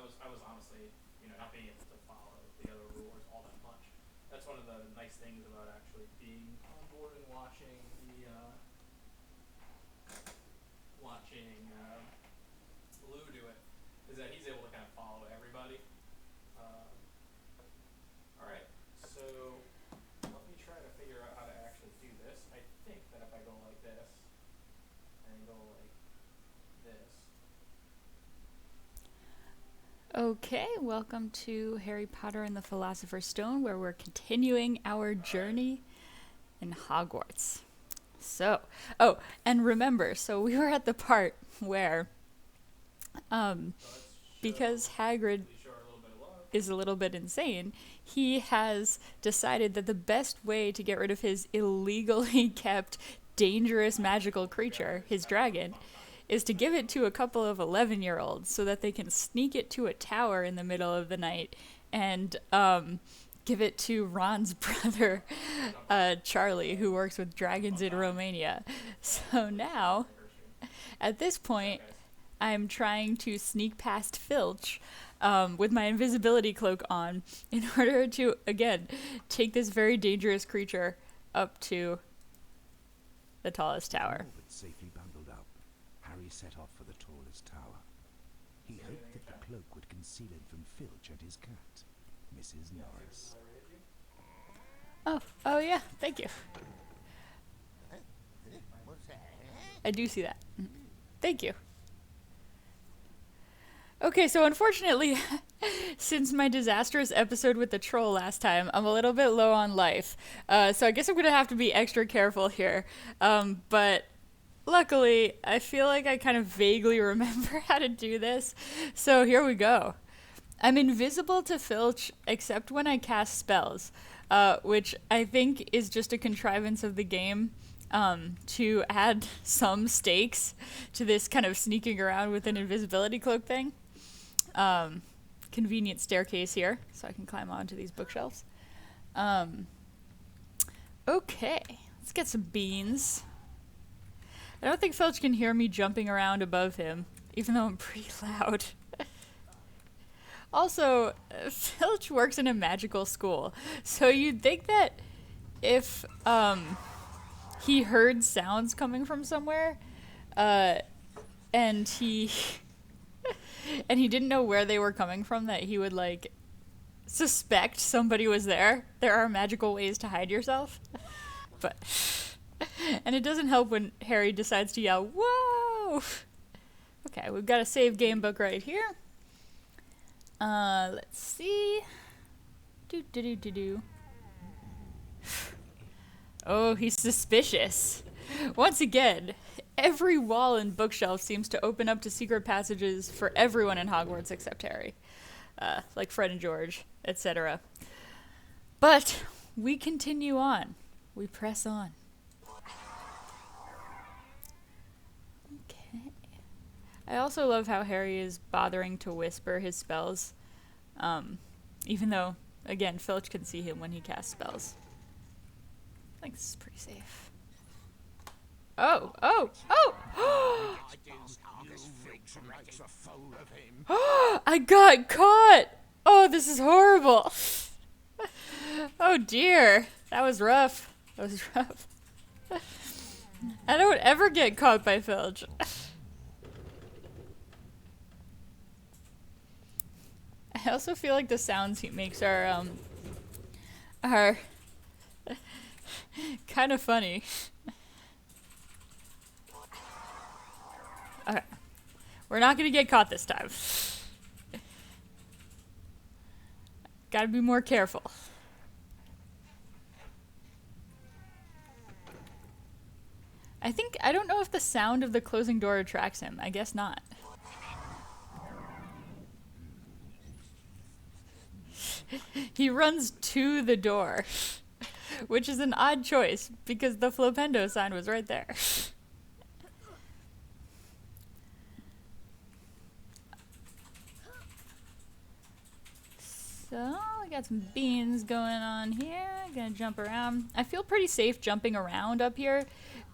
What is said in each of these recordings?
I was honestly, not being able to follow the other rulers all that much. That's one of the nice things about actually being on board and watching Lou do it, is that he's able to kind of follow everybody. All right, so let me try to figure out how to actually do this. I think that if I go like this and go like this. Okay, welcome to Harry Potter and the Philosopher's Stone, where we're continuing our journey in Hogwarts. And remember, so we were at the part where, because Hagrid is a little bit insane, he has decided that the best way to get rid of his illegally kept, dangerous magical creature, his dragon, is to give it to a couple of 11-year-olds so that they can sneak it to a tower in the middle of the night and give it to Ron's brother, Charlie, who works with dragons in Romania. So now, at this point, I'm trying to sneak past Filch with my invisibility cloak on in order to, again, take this very dangerous creature up to the tallest tower. Safely bundled up, Harry set off for the tallest tower. He hoped that the cloak would conceal him from Filch and his cat, Mrs. Norris. Oh yeah, thank you. I do see that. Thank you. Okay, so unfortunately, since my disastrous episode with the troll last time, I'm a little bit low on life. So I guess I'm going to have to be extra careful here. But luckily, I feel like I kind of vaguely remember how to do this. So here we go. I'm invisible to Filch except when I cast spells, which I think is just a contrivance of the game to add some stakes to this kind of sneaking around with an invisibility cloak thing. Convenient staircase here, so I can climb onto these bookshelves. Okay, let's get some beans. I don't think Filch can hear me jumping around above him, even though I'm pretty loud. Also, Filch works in a magical school, so you'd think that if he heard sounds coming from somewhere, and he didn't know where they were coming from, that he would like suspect somebody was there. There are magical ways to hide yourself, and it doesn't help when Harry decides to yell, "Whoa!" Okay, we've got a save game book right here. Let's see. Oh, he's suspicious. Once again, every wall and bookshelf seems to open up to secret passages for everyone in Hogwarts except Harry. Like Fred and George, etc. But we continue on. We press on. Okay. I also love how Harry is bothering to whisper his spells. Even though, again, Filch can see him when he casts spells. I think this is pretty safe. Oh! I got caught! Oh, this is horrible! Oh dear. That was rough. I don't ever get caught by Filch. I also feel like the sounds he makes are kind of funny. Okay. We're not gonna get caught this time. Gotta be more careful. I don't know if the sound of the closing door attracts him. I guess not. He runs to the door, which is an odd choice because the Flopendo sign was right there. So, we got some beans going on here. Gonna jump around. I feel pretty safe jumping around up here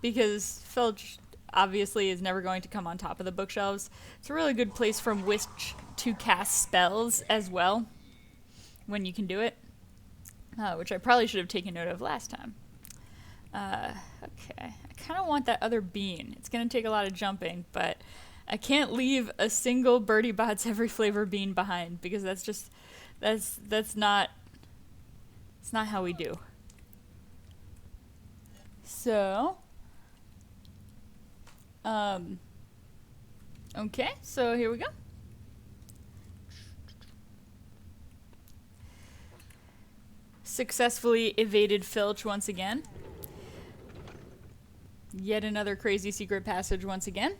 because Filch obviously is never going to come on top of the bookshelves. It's a really good place from which to cast spells as well, when you can do it, which I probably should have taken note of last time. Okay, I kind of want that other bean. It's going to take a lot of jumping, but I can't leave a single Birdie Bots every flavor bean behind, because that's just, that's not, it's not how we do. So, okay, so here we go. Successfully evaded Filch once again. Yet another crazy secret passage once again.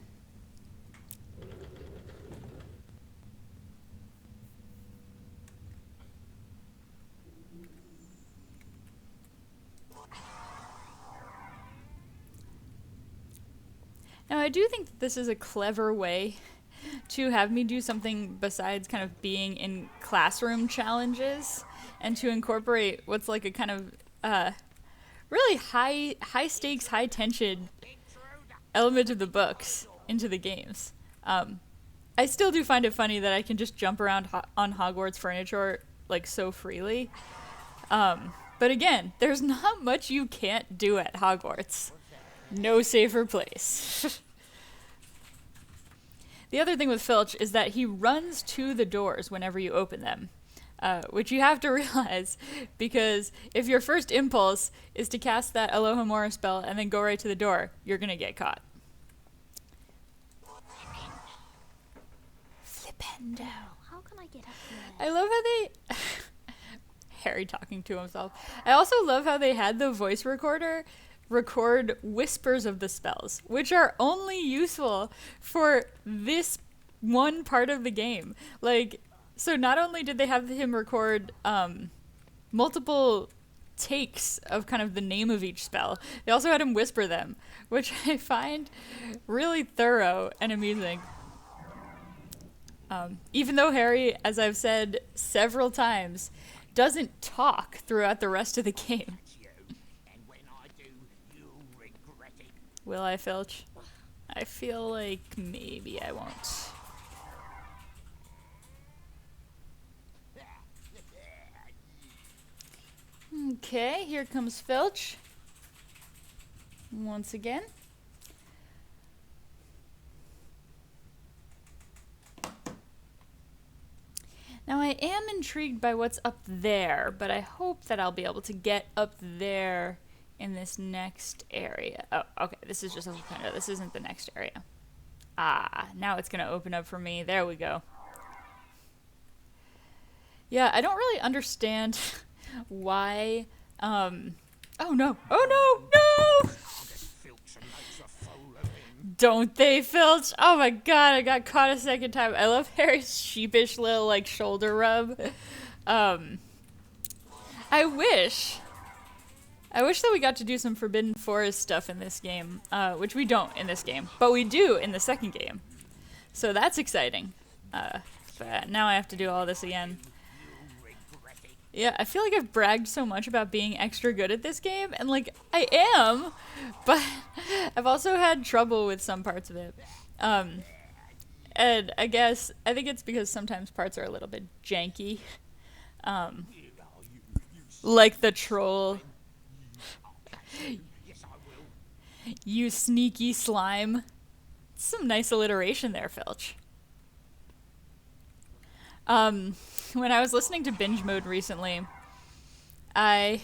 Now, I do think that this is a clever way to have me do something besides kind of being in classroom challenges, and to incorporate what's like a kind of really high stakes, high tension element of the books into the games. I still do find it funny that I can just jump around on Hogwarts furniture like so freely. But again, there's not much you can't do at Hogwarts. No safer place. The other thing with Filch is that he runs to the doors whenever you open them, which you have to realize, because if your first impulse is to cast that Alohomora spell and then go right to the door, you're going to get caught. Flipendo. How can I get up there? I love how they... Harry talking to himself. I also love how they had the voice recorder record whispers of the spells, which are only useful for this one part of the game. Like, so not only did they have him record multiple takes of kind of the name of each spell, they also had him whisper them, which I find really thorough and amusing. Even though Harry, as I've said several times, doesn't talk throughout the rest of the game. Will I, Filch? I feel like maybe I won't. Okay, here comes Filch. Once again. Now I am intrigued by what's up there, but I hope that I'll be able to get up there in this next area. Oh, okay, this is just a window. This isn't the next area. Ah, now it's going to open up for me. There we go. Yeah, I don't really understand why... Oh no! Oh no! No! Don't they, Filch? Oh my god, I got caught a second time. I love Harry's sheepish little, like, shoulder rub. I wish that we got to do some Forbidden Forest stuff in this game, which we don't in this game, but we do in the second game. So that's exciting. But now I have to do all this again. Yeah, I feel like I've bragged so much about being extra good at this game, and like, I am, but I've also had trouble with some parts of it. And I think it's because sometimes parts are a little bit janky. Like the troll. You sneaky slime. Some nice alliteration there, Filch. When I was listening to Binge Mode recently, I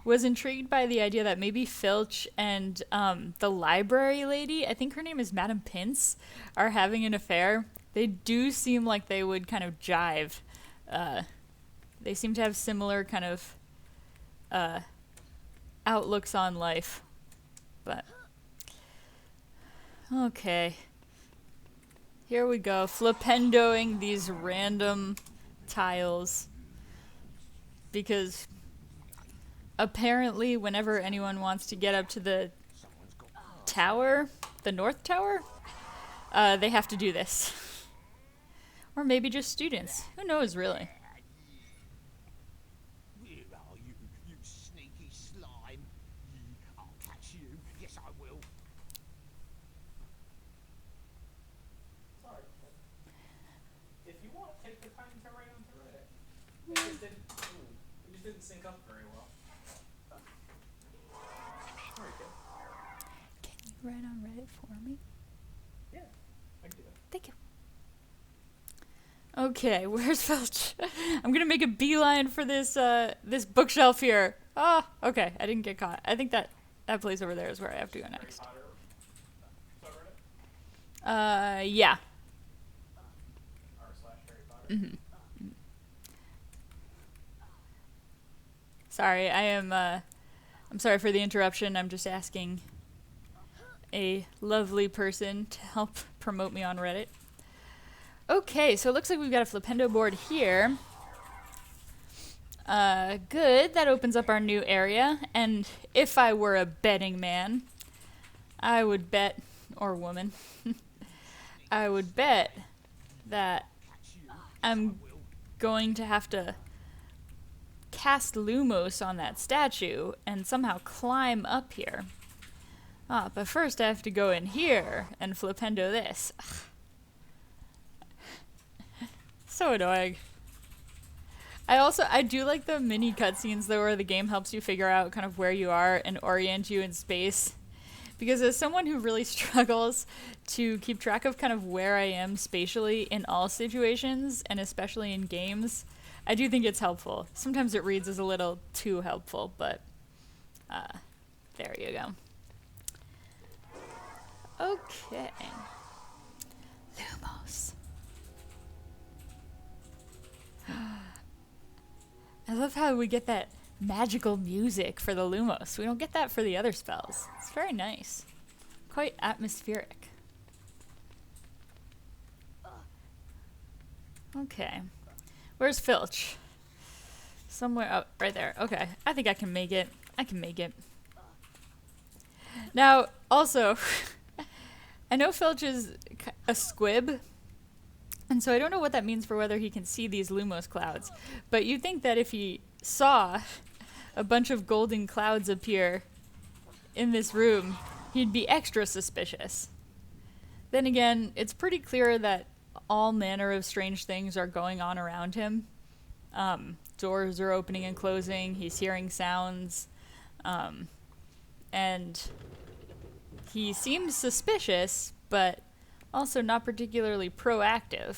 was intrigued by the idea that maybe Filch and the library lady, I think her name is Madam Pince, are having an affair. They do seem like they would kind of jive. They seem to have similar kind of outlooks on life. But okay. Here we go, flipendoing these random tiles. Because apparently whenever anyone wants to get up to the tower, the North Tower, they have to do this. Or maybe just students. Who knows, really? Where are you, you sneaky slime? I'll catch you. Yes, I will. time to write onto Reddit. It just didn't sync up very well. Sorry, kid. Can you write on Reddit for me? Yeah, I can do that. Thank you. Okay, where's Filch? I'm gonna make a beeline for this this bookshelf here. Oh, okay, I didn't get caught. I think that place over there is where I have to go next. Harry Potter subreddit? Yeah. r/Harry Potter. Mm-hmm. Sorry, I'm sorry for the interruption. I'm just asking a lovely person to help promote me on Reddit. Okay, so it looks like we've got a Flipendo board here. Good. That opens up our new area. And if I were a betting man, I would bet, or woman, I would bet that I'm going to have to cast Lumos on that statue and somehow climb up here. But first I have to go in here and Flipendo this. So annoying. I do like the mini cutscenes though, where the game helps you figure out kind of where you are and orient you in space. Because as someone who really struggles to keep track of kind of where I am spatially in all situations, and especially in games, I do think it's helpful. Sometimes it reads as a little too helpful, but there you go. Okay. Lumos. I love how we get that magical music for the Lumos. We don't get that for the other spells. It's very nice. Quite atmospheric. Okay. Where's Filch? Somewhere up right there. Okay. I think I can make it. I can make it. Now, also, I know Filch is a squib, and so I don't know what that means for whether he can see these Lumos clouds. But you'd think that if he saw a bunch of golden clouds appear in this room, he'd be extra suspicious. Then again, it's pretty clear that all manner of strange things are going on around him. Doors are opening and closing, he's hearing sounds, and he seems suspicious, but also not particularly proactive.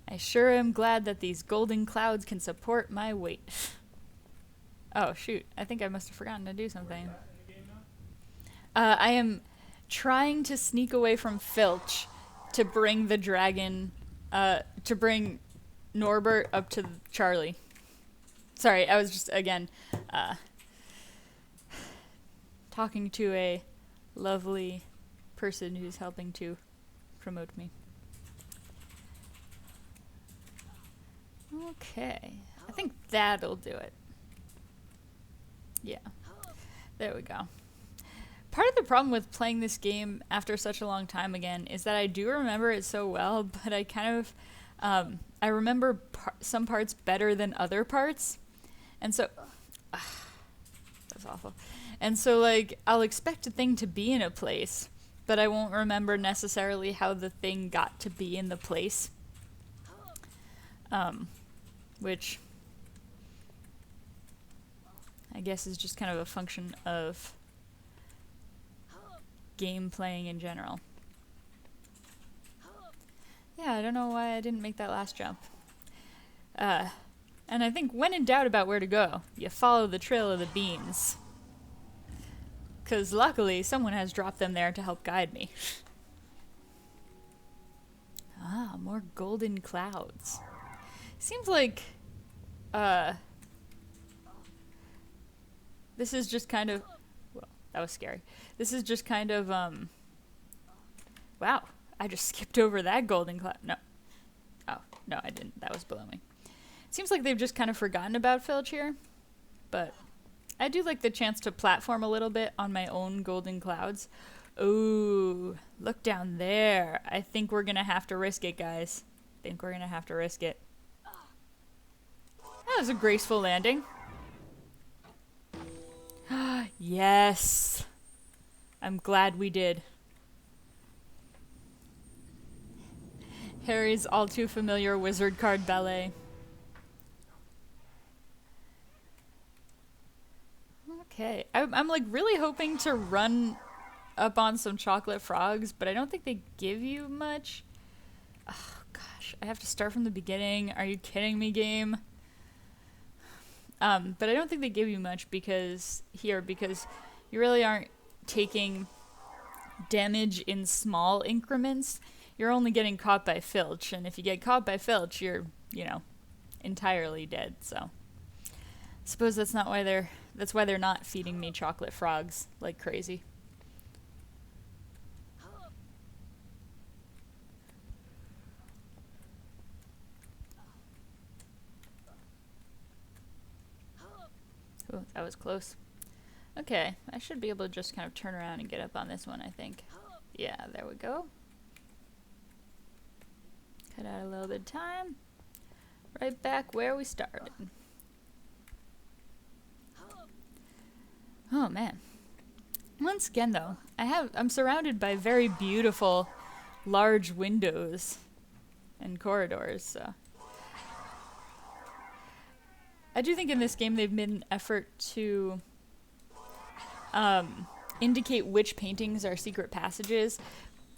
I sure am glad that these golden clouds can support my weight. Oh, shoot. I think I must have forgotten to do something. I am trying to sneak away from Filch to bring the dragon, to bring Norbert up to Charlie. Sorry, I was just, again, talking to a lovely person who's helping to promote me. Okay, I think that'll do it. Yeah, there we go. Part of the problem with playing this game after such a long time again is that I do remember it so well, but I kind of, I remember some parts better than other parts. And so, that's awful. And so, like, I'll expect a thing to be in a place, but I won't remember necessarily how the thing got to be in the place. Which I guess is just kind of a function of game playing in general. Yeah, I don't know why I didn't make that last jump. And I think when in doubt about where to go, you follow the trail of the beans. 'Cause luckily, someone has dropped them there to help guide me. Ah, more golden clouds. Seems like, this is just kind of, well, that was scary. This is just kind of, wow, I just skipped over that golden cloud. No. Oh, no, I didn't. That was below me. Seems like they've just kind of forgotten about Filch here, but I do like the chance to platform a little bit on my own golden clouds. Ooh, look down there. I think we're gonna have to risk it, guys. I think we're gonna have to risk it. That was a graceful landing. Yes. I'm glad we did. Harry's all too familiar wizard card ballet. Okay, I'm like really hoping to run up on some chocolate frogs, but I don't think they give you much. Oh gosh, I have to start from the beginning. Are you kidding me, game? But I don't think they give you much because you really aren't taking damage in small increments. You're only getting caught by Filch, and if you get caught by Filch, you're, entirely dead. So, I suppose that's why they're not feeding me chocolate frogs like crazy. Ooh, that was close. Okay, I should be able to just kind of turn around and get up on this one, I think. Yeah, there we go. Cut out a little bit of time. Right back where we started. Oh man. Once again though, I'm surrounded by very beautiful large windows and corridors, so I do think in this game they've made an effort to indicate which paintings are secret passages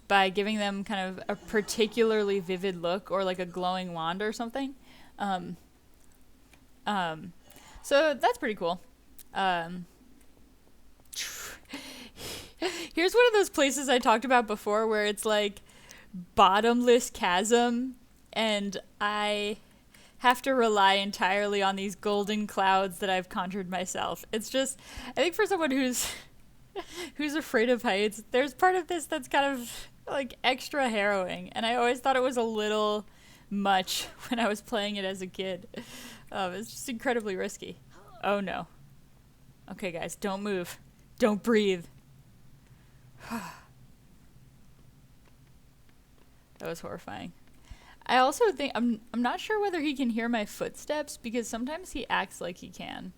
by giving them kind of a particularly vivid look or like a glowing wand or something. So that's pretty cool. Here's one of those places I talked about before where it's like bottomless chasm and I have to rely entirely on these golden clouds that I've conjured myself. It's just, I think for someone who's afraid of heights, there's part of this that's kind of like extra harrowing, and I always thought it was a little much when I was playing it as a kid. It's just incredibly risky. Oh no. Okay guys, don't move. Don't breathe. That was horrifying. I also think I'm not sure whether he can hear my footsteps because sometimes he acts like he can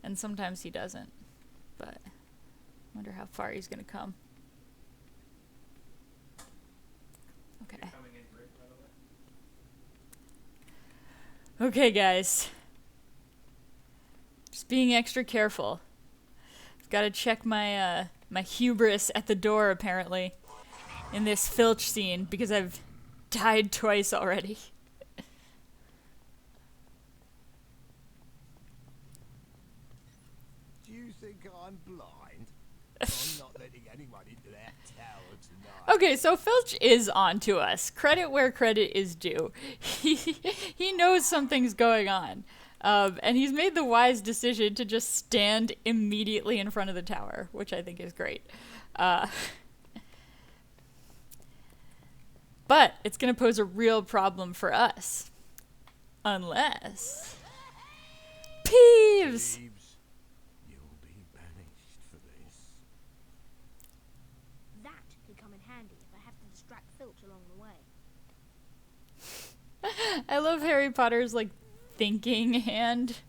and sometimes he doesn't. But I wonder how far he's going to come. Okay. Okay, guys. Just being extra careful. I've got to check my my hubris at the door apparently in this Filch scene because I've died twice already. Do you think I'm blind? I'm not letting anyone into that tower tonight. Okay, so Filch is on to us. Credit where credit is due. He knows something's going on. And he's made the wise decision to just stand immediately in front of the tower, which I think is great. But it's going to pose a real problem for us. Unless... Peeves! You'll be banished for this. That could come in handy if I have to distract Filch along the way. I love Harry Potter's, like, thinking hand.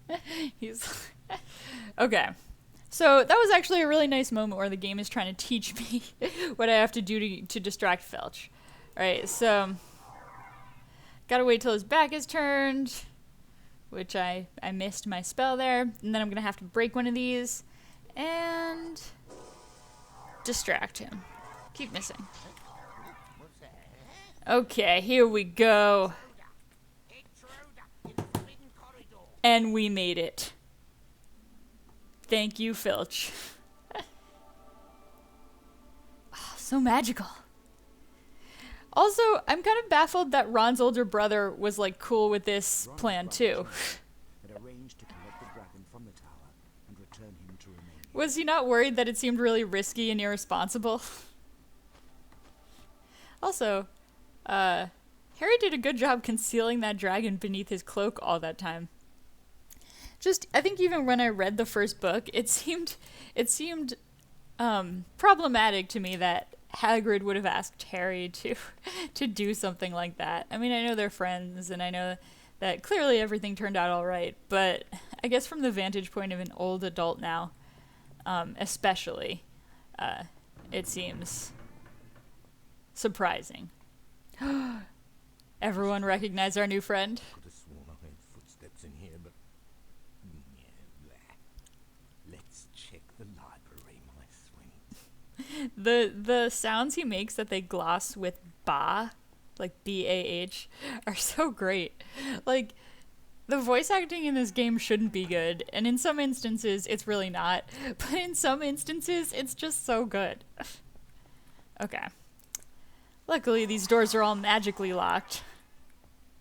He's... Okay. So that was actually a really nice moment where the game is trying to teach me what I have to do to distract Filch. Alright, so gotta wait till his back is turned, which I missed my spell there, and then I'm gonna have to break one of these and distract him. Keep missing. Okay, here we go. And we made it. Thank you, Filch. Oh, so magical. Also, I'm kind of baffled that Ron's older brother was like cool with this plan too. Had arranged to collect the dragon from the tower and return him to Romania. Was he not worried that it seemed really risky and irresponsible? Also, Harry did a good job concealing that dragon beneath his cloak all that time. Just, I think even when I read the first book, it seemed problematic to me that Hagrid would have asked Harry to do something like that. I mean, I know they're friends, and I know that clearly everything turned out all right, but I guess from the vantage point of an old adult now, especially, it seems surprising. Everyone recognize our new friend? Could have sworn I heard footsteps in here, but yeah, blah. Let's check the library, my sweet. The sounds he makes that they gloss with ba, like B-A-H, are so great. Like, the voice acting in this game shouldn't be good, and in some instances it's really not, but in some instances it's just so good. Okay. Luckily these doors are all magically locked,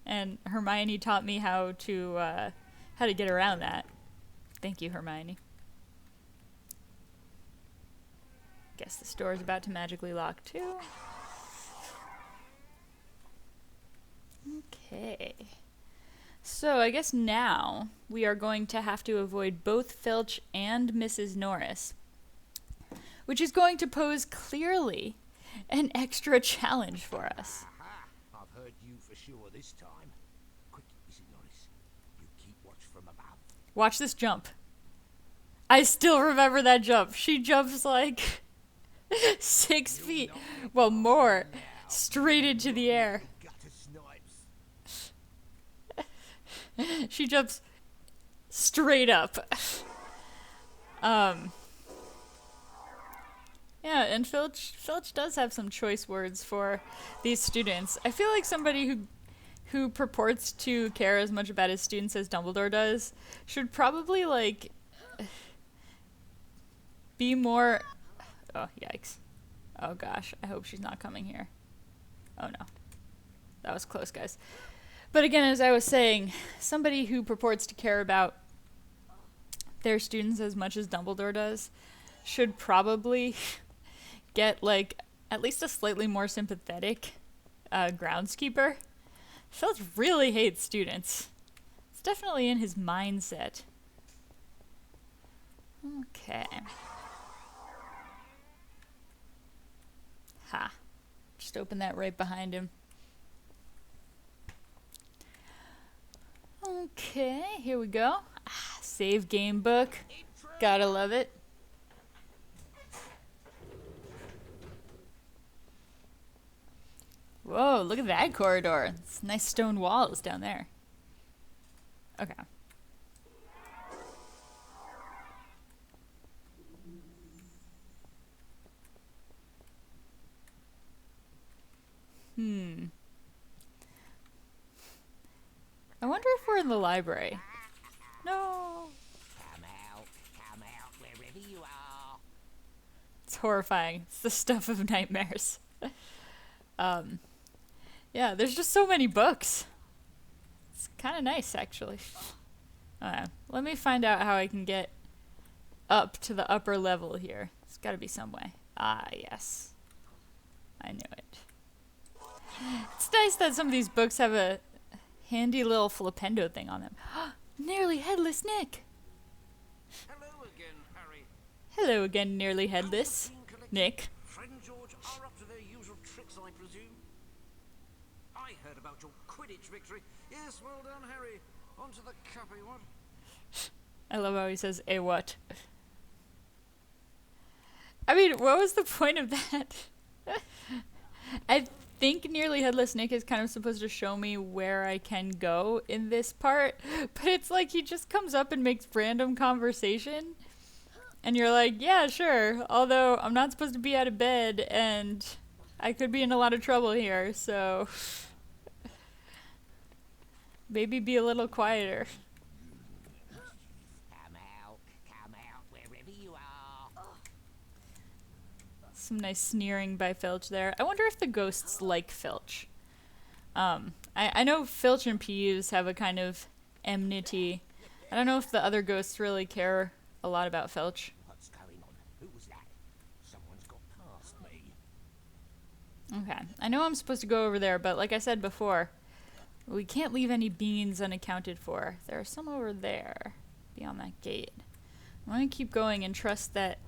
and Hermione taught me how to get around that. Thank you, Hermione. Guess this door is about to magically lock too. Okay. So I guess now we are going to have to avoid both Filch and Mrs. Norris, which is going to pose clearly an extra challenge for us. Aha! I've heard you for sure this time. Quick, Mrs. Norris. You keep watch from above. Watch this jump. I still remember that jump. She jumps like 6 feet, well more, straight into the air. Gutter snipes. She jumps straight up. Yeah, and Filch does have some choice words for these students. I feel like somebody who purports to care as much about his students as Dumbledore does should probably, like, be more... Oh, yikes. Oh gosh, I hope she's not coming here. Oh no. That was close, guys. But again, as I was saying, somebody who purports to care about their students as much as Dumbledore does should probably get, like, at least a slightly more sympathetic groundskeeper. Filch really hates students. It's definitely in his mindset. Okay. Ha. Just open that right behind him. Okay, here we go. Save game book. Gotta love it. Whoa, look at that corridor. It's nice stone walls down there. Okay. I wonder if we're in the library. No. Come out, wherever you are. It's horrifying. It's the stuff of nightmares. Yeah, there's just so many books. It's kind of nice, actually. Let me find out how I can get up to the upper level here. There's got to be some way. Ah, yes. I knew it. It's nice that some of these books have a handy little flipendo thing on them. Nearly Headless Nick! Hello again, Harry. Hello again, Nearly Headless Nick. Fred and George are up to their usual tricks, I presume. I heard about your Quidditch victory. Yes, well done, Harry. On to the cup, eh, what? I love how he says, "Eh, what?" I mean, what was the point of that? I think Nearly Headless Nick is kind of supposed to show me where I can go in this part, but it's like he just comes up and makes random conversation, and you're like, yeah, sure, although I'm not supposed to be out of bed, and I could be in a lot of trouble here, so maybe be a little quieter. Come out, wherever you are. Some nice sneering by Filch there. I wonder if the ghosts like Filch. I know Filch and Peeves have a kind of enmity. I don't know if the other ghosts really care a lot about Filch. What's going on? Who was that? Someone's got past me. Okay, I know I'm supposed to go over there, but like I said before, we can't leave any beans unaccounted for. There are some over there, beyond that gate. I'm going to keep going and trust that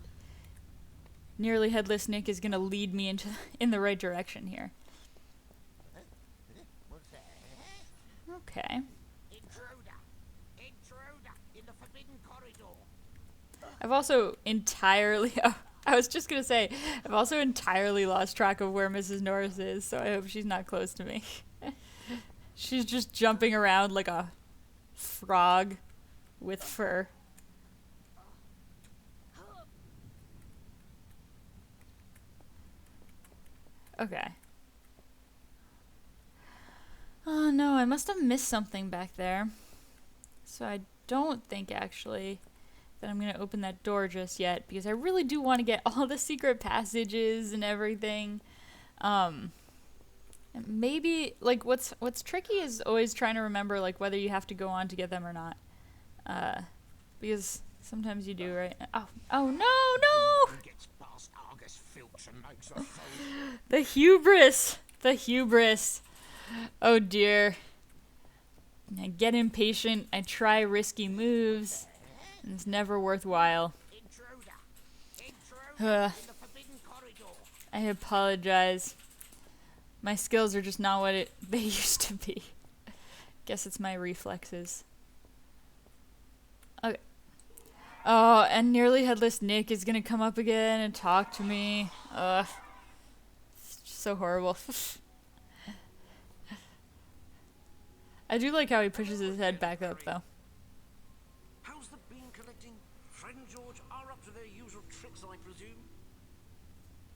Nearly Headless Nick is going to lead me in the right direction here. What's that? Okay. Intruder in the forbidden corridor. I've also entirely... Oh, I was just gonna say, I've also entirely lost track of where Mrs. Norris is, so I hope she's not close to me. She's just jumping around like a frog with fur. Okay. Oh no, I must have missed something back there. So I don't think actually that I'm gonna open that door just yet, because I really do want to get all the secret passages and everything. And maybe like what's tricky is always trying to remember like whether you have to go on to get them or not. Because sometimes you do, right? Oh no! The hubris! The hubris! Oh dear. I get impatient, I try risky moves, and it's never worthwhile. I apologize. My skills are just not what they used to be. Guess it's my reflexes. Okay. Oh, and Nearly Headless Nick is gonna come up again and talk to me. Ugh. It's just so horrible. I do like how he pushes his head back up, though. How's the bean collecting? Fred and George are up to their usual tricks, I presume.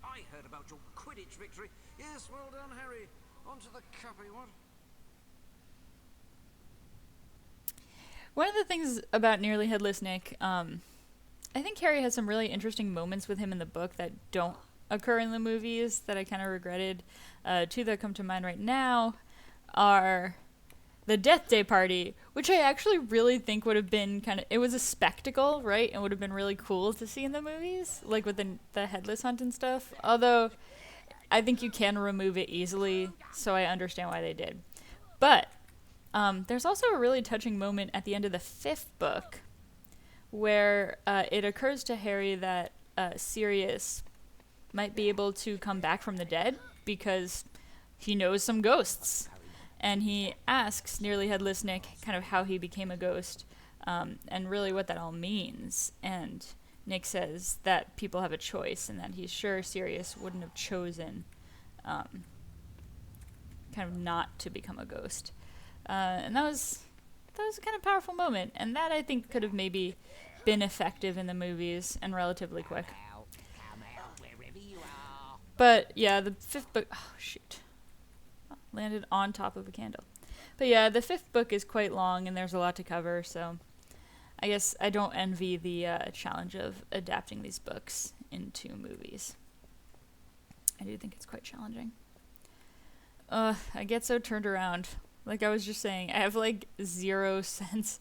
I heard about your Quidditch victory. Yes, well done, Harry. On to the cuppy, what? One of the things about Nearly Headless Nick, I think Harry has some really interesting moments with him in the book that don't occur in the movies that I kind of regretted. Two that come to mind right now are the Death Day party, which I actually really think would have been it was a spectacle, right? And would have been really cool to see in the movies, like with the headless hunt and stuff. Although, I think you can remove it easily, so I understand why they did. But, there's also a really touching moment at the end of the 5th book, where it occurs to Harry that Sirius might be able to come back from the dead, because he knows some ghosts. And he asks Nearly Headless Nick kind of how he became a ghost, and really what that all means. And Nick says that people have a choice, and that he's sure Sirius wouldn't have chosen kind of not to become a ghost. And that was a kind of powerful moment, and that I think could have maybe been effective in the movies and relatively quick. But yeah, the 5th book, oh shoot. Landed on top of a candle. But yeah, the 5th book is quite long and there's a lot to cover, so I guess I don't envy the challenge of adapting these books into movies. I do think it's quite challenging. I get so turned around. Like I was just saying, I have like 0 sense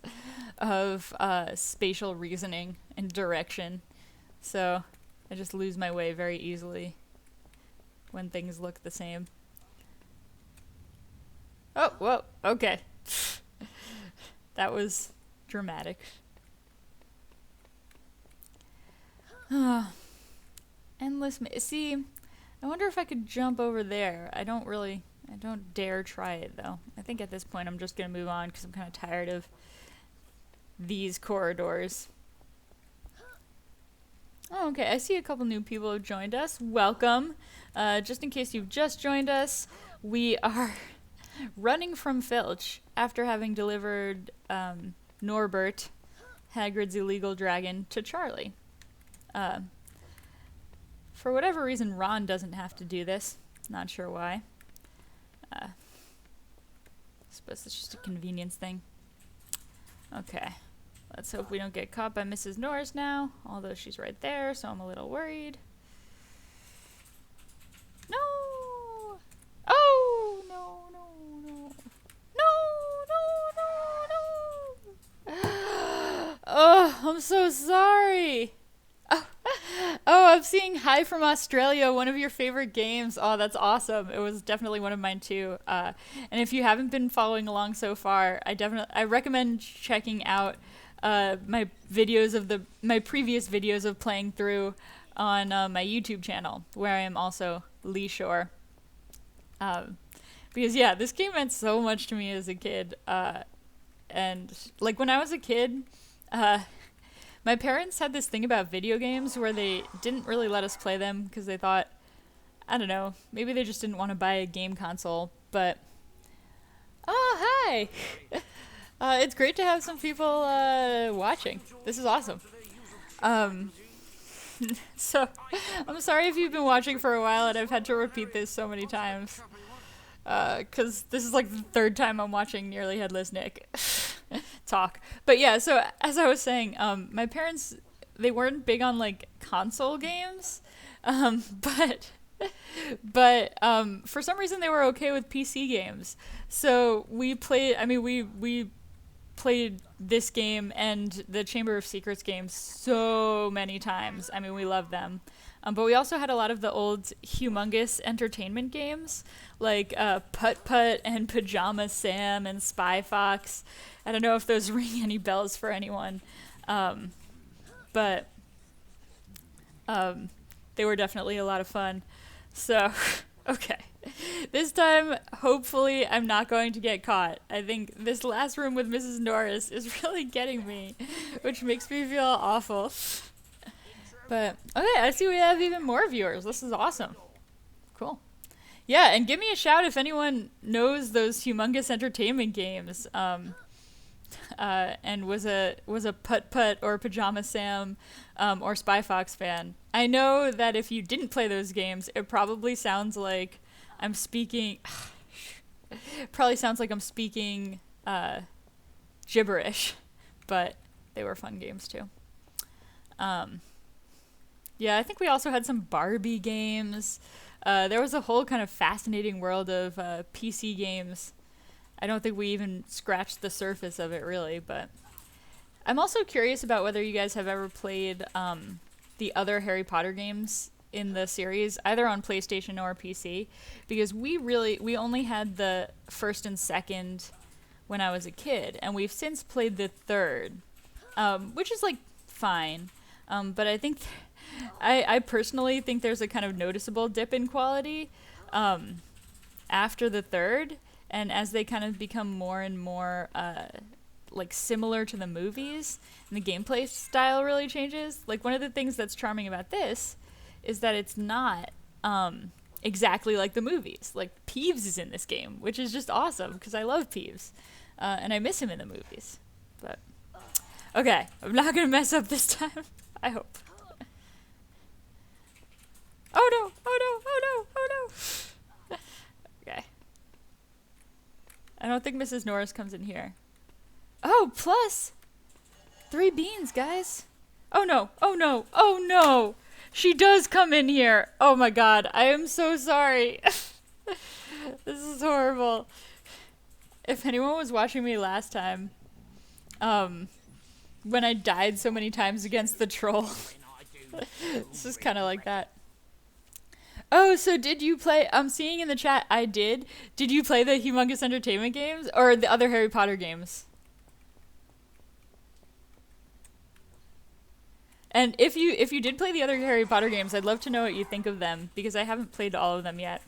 of spatial reasoning and direction, so I just lose my way very easily when things look the same. Oh, whoa, okay. That was dramatic. Endless see, I wonder if I could jump over there. I don't dare try it, though. I think at this point I'm just going to move on because I'm kind of tired of these corridors. Oh, okay, I see a couple new people have joined us. Welcome. Just in case you've just joined us, we are running from Filch after having delivered Norbert, Hagrid's illegal dragon, to Charlie. For whatever reason, Ron doesn't have to do this. Not sure why. I suppose it's just a convenience thing. Okay. Let's hope we don't get caught by Mrs. Norris now, although she's right there, so I'm a little worried. No! Oh, no, no, no. No, no, no, no. Oh, I'm so sorry. Oh, I'm seeing Hi from Australia, one of your favorite games. Oh, that's awesome. It was definitely one of mine too. And if you haven't been following along so far, I recommend checking out my previous videos of playing through on my YouTube channel, where I am also LeeShore. Because yeah, this game meant so much to me as a kid. And like when I was a kid, My parents had this thing about video games where they didn't really let us play them because they thought, I don't know, maybe they just didn't want to buy a game console. But oh, hi! It's great to have some people watching. This is awesome. So, I'm sorry if you've been watching for a while and I've had to repeat this so many times. Because this is like the third time I'm watching Nearly Headless Nick talk. But yeah, so as I was saying, my parents, they weren't big on like console games, but for some reason they were okay with PC games. So we played, we played this game and the Chamber of Secrets games so many times. I mean, we love them. But we also had a lot of the old humongous entertainment games, like Putt Putt and Pajama Sam and Spy Fox. I don't know if those ring any bells for anyone, but they were definitely a lot of fun. So, okay. This time, hopefully, I'm not going to get caught. I think this last room with Mrs. Norris is really getting me, which makes me feel awful. But, okay, I see we have even more viewers. This is awesome. Cool. Yeah, and give me a shout if anyone knows those humongous entertainment games, and was a Putt Putt or Pajama Sam or Spy Fox fan. I know that if you didn't play those games, it probably sounds like I'm speaking... probably sounds like I'm speaking gibberish, but they were fun games too. Yeah, I think we also had some Barbie games. There was a whole kind of fascinating world of PC games. I don't think we even scratched the surface of it, really, but... I'm also curious about whether you guys have ever played the other Harry Potter games in the series, either on PlayStation or PC, because we only had the first and second when I was a kid, and we've since played the third, which is, like, fine. But I think... I personally think there's a kind of noticeable dip in quality after the third, and as they kind of become more and more like similar to the movies, and the gameplay style really changes. Like, one of the things that's charming about this is that it's not exactly like the movies. Like, Peeves is in this game, which is just awesome because I love Peeves, and I miss him in the movies. But okay, I'm not gonna mess up this time. I hope. Oh no! Oh no! Oh no! Oh no! Okay. I don't think Mrs. Norris comes in here. Oh, plus 3 beans, guys. Oh no! Oh no! Oh no! She does come in here. Oh my god! I am so sorry. This is horrible. If anyone was watching me last time, when I died so many times against the troll, this is kind of like that. Oh, so did you play... I'm seeing in the chat, I did. Did you play the Humongous Entertainment games? Or the other Harry Potter games? And if you did play the other Harry Potter games, I'd love to know what you think of them, because I haven't played all of them yet.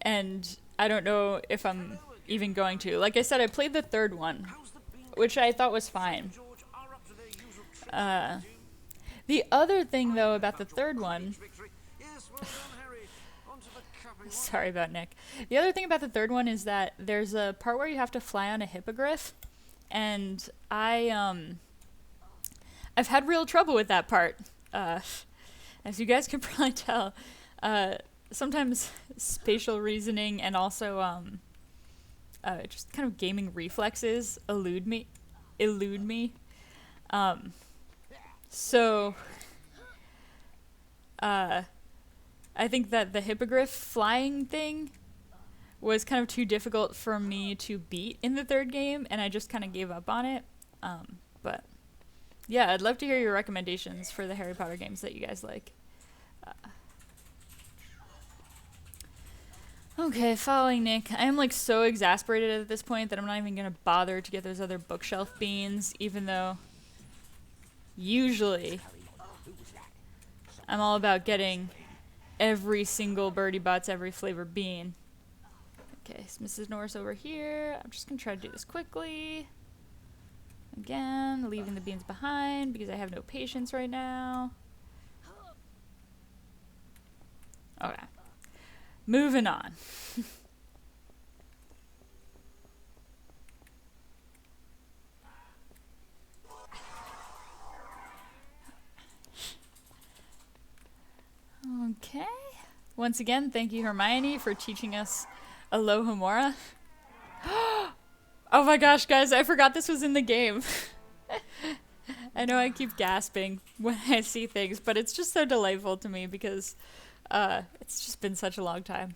And I don't know if I'm even going to. Like I said, I played the third one, which I thought was fine. The other thing, though, about the third one... Sorry about Nick. The other thing about the third one is that there's a part where you have to fly on a hippogriff, and I've had real trouble with that part. As you guys can probably tell, sometimes spatial reasoning and also just kind of gaming reflexes elude me. So, I think that the hippogriff flying thing was kind of too difficult for me to beat in the third game, and I just kind of gave up on it. But, yeah, I'd love to hear your recommendations for the Harry Potter games that you guys like. Okay, following Nick. I am, like, so exasperated at this point that I'm not even going to bother to get those other bookshelf beans, even though... Usually, I'm all about getting every single Birdie Bots, every flavor bean. Okay, so Mrs. Norris over here. I'm just going to try to do this quickly. Again, leaving the beans behind because I have no patience right now. Okay. Moving on. Okay. Once again, thank you, Hermione, for teaching us Alohomora. Oh my gosh, guys, I forgot this was in the game. I know I keep gasping when I see things, but it's just so delightful to me because it's just been such a long time.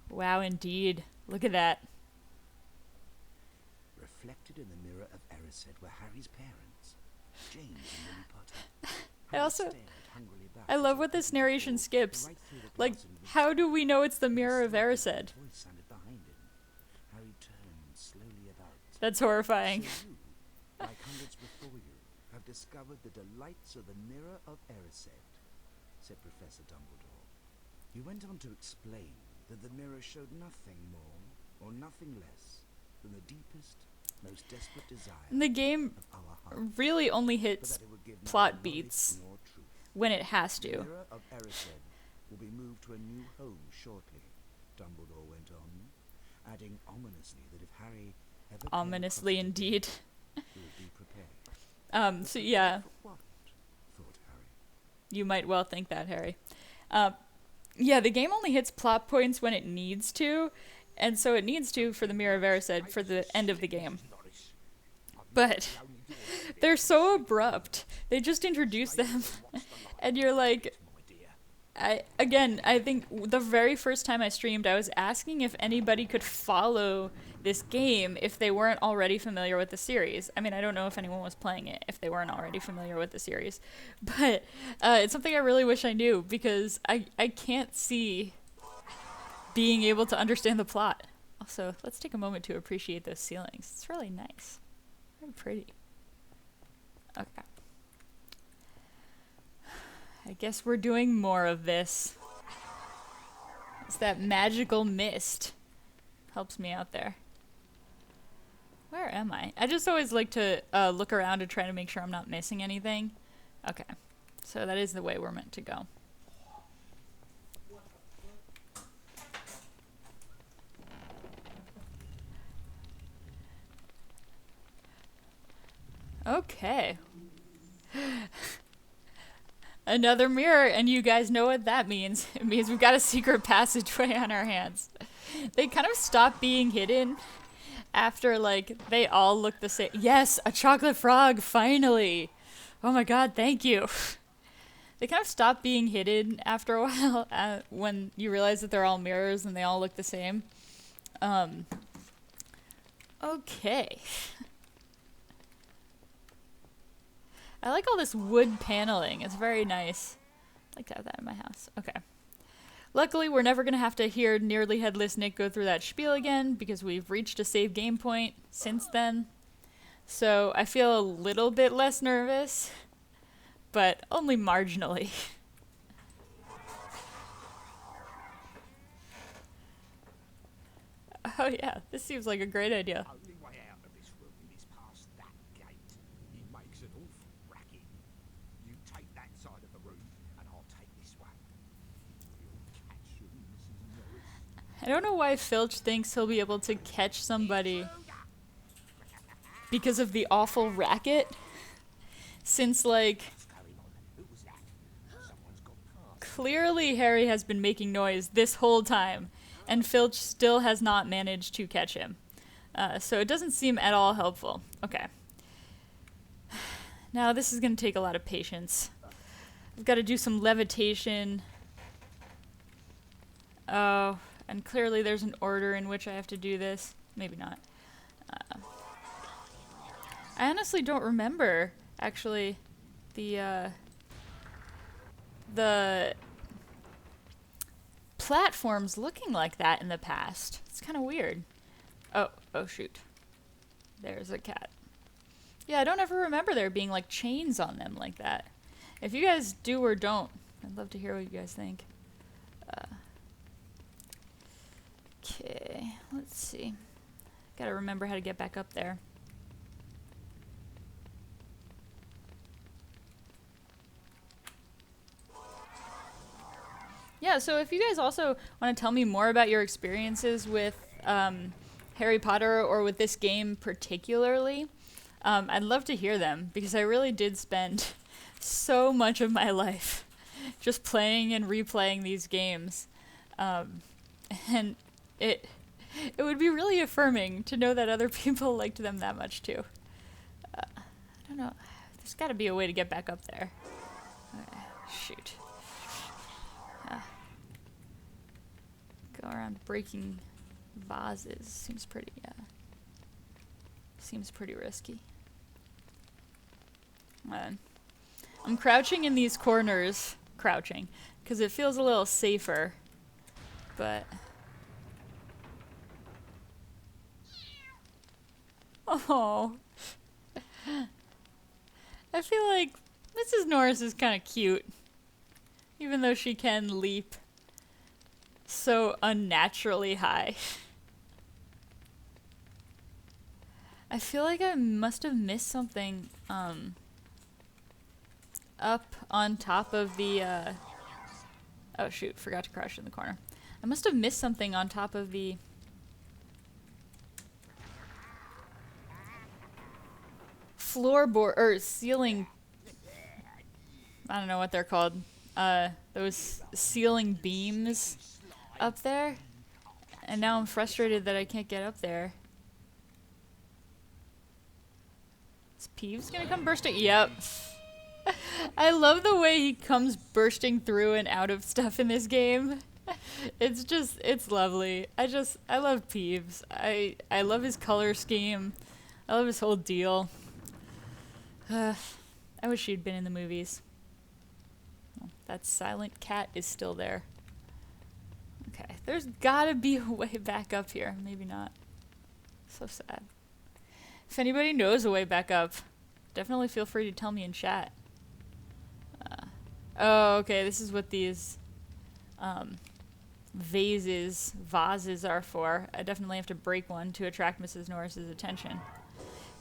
Wow, indeed. Look at that. Reflected in the mirror of Erised were Harry's parents, James and Lily Potter. I also... Harry stared hungrily back I as love he what this opened the narration door, skips. right through the Like, glass and how do we know it's the mirror of slightly Erised? voice sounded behind him. Harry turned slowly about. That's horrifying. So you, like hundreds before you, have discovered the delights of the mirror of Erised, said Professor Dumbledore. He went on to explain that the mirror showed nothing more or nothing less than the deepest, most desperate desire The game of our hearts, really only but hits that it would give plot neither beats knowledge nor truth. when it has The to. mirror of Erised will be moved to a new home shortly, Dumbledore went on, adding ominously that if Harry ever came Ominously across it again, indeed. he would be prepared. So yeah, For what? Thought Harry. you might well think that, Harry. Yeah, the game only hits plot points when it needs to, and so it needs to for the Mirror of Erised for the end of the game. But they're so abrupt. They just introduce them, and you're like... I think the very first time I streamed, I was asking if anybody could follow this game if they weren't already familiar with the series. I mean, I don't know if anyone was playing it if they weren't already familiar with the series. But it's something I really wish I knew because I can't see being able to understand the plot. Also, let's take a moment to appreciate those ceilings. It's really nice. Very pretty. Okay. I guess we're doing more of this. It's that magical mist. Helps me out there. Where am I? I just always like to look around to try to make sure I'm not missing anything. Okay. So that is the way we're meant to go. Okay. Another mirror, and you guys know what that means. It means we've got a secret passageway on our hands. They kind of stop being hidden after, like, they all look the same. Yes, a chocolate frog, finally! Oh my god, thank you. They kind of stop being hidden after a while when you realize that they're all mirrors and they all look the same. Okay. I like all this wood paneling. It's very nice. I'd like to have that in my house. Okay. Luckily, we're never going to have to hear Nearly Headless Nick go through that spiel again because we've reached a save game point since then. So I feel a little bit less nervous, but only marginally. Oh yeah, this seems like a great idea. Only way out of this room is past that gate. It makes an awful racket. You take that side of the room, and I'll take this one. You'll catch them, Mrs. Norris. I don't know why Filch thinks he'll be able to catch somebody because of the awful racket. Since, like, clearly Harry has been making noise this whole time, and Filch still has not managed to catch him. So it doesn't seem at all helpful. Okay. Now this is going to take a lot of patience. I've got to do some levitation. Oh, and clearly there's an order in which I have to do this. Maybe not. I honestly don't remember, actually, the platforms looking like that in the past. It's kind of weird. Oh shoot. There's a cat. Yeah, I don't ever remember there being like chains on them like that. If you guys do or don't, I'd love to hear what you guys think. Okay, let's see. Gotta remember how to get back up there. Yeah, so if you guys also want to tell me more about your experiences with Harry Potter or with this game particularly, I'd love to hear them because I really did spend so much of my life just playing and replaying these games. And it would be really affirming to know that other people liked them that much too. I don't know. There's got to be a way to get back up there. Shoot. Go around breaking vases. Seems pretty risky. I'm crouching in these corners. Crouching. Because it feels a little safer. But... Oh. I feel like Mrs. Norris is kind of cute. Even though she can leap so unnaturally high. I feel like I must have missed something up on top of the oh shoot, forgot to crouch in the corner. I must have missed something on top of the floorboard or ceiling. I don't know what they're called. Those ceiling beams up there. And now I'm frustrated that I can't get up there. Is Peeves gonna come bursting? Yep. I love the way he comes bursting through and out of stuff in this game. It's lovely. I love Peeves. I love his color scheme. I love his whole deal. I wish she'd been in the movies. Oh, that silent cat is still there. Okay, there's gotta be a way back up here. Maybe not. So sad. If anybody knows a way back up, definitely feel free to tell me in chat. Oh, okay, this is what these vases are for. I definitely have to break one to attract Mrs. Norris's attention.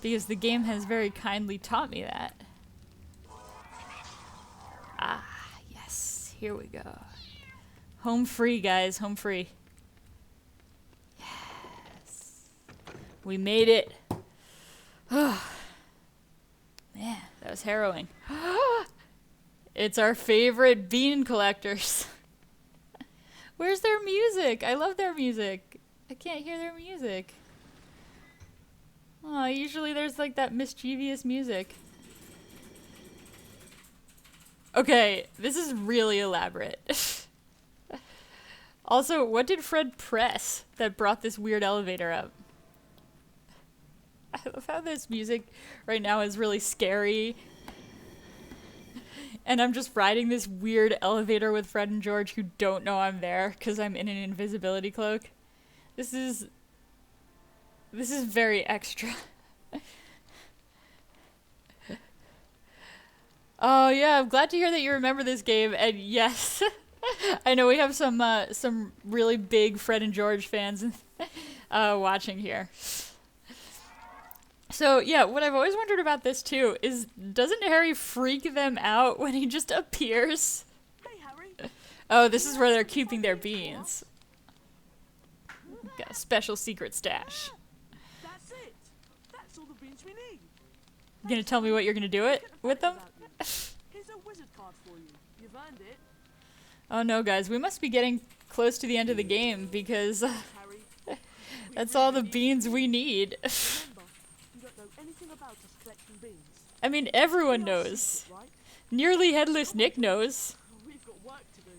Because the game has very kindly taught me that. Ah, yes, here we go. Home free, guys, home free. Yes. We made it. Man, that was harrowing. It's our favorite bean collectors. Where's their music? I love their music. I can't hear their music. Oh, usually there's like that mischievous music. Okay, this is really elaborate. Also, what did Fred press that brought this weird elevator up? I love how this music right now is really scary. And I'm just riding this weird elevator with Fred and George who don't know I'm there because I'm in an invisibility cloak. This is very extra. Oh yeah, I'm glad to hear that you remember this game. And yes, I know we have some really big Fred and George fans watching here. So yeah, what I've always wondered about this too is, doesn't Harry freak them out when he just appears? Hey, Harry. Oh, this is where they're keeping their beans. Got a special secret stash. That's it. That's all the beans we need. You gonna tell me what you're gonna do it with them? Here's a wizard card for you. You've earned it. Oh no, guys, we must be getting close to the end of the game because Harry. that's all the beans we need. Remember, you don't know anything about us collecting beans. I mean, everyone We are knows. secret, right? Nearly Headless Nick knows. We've got work to do.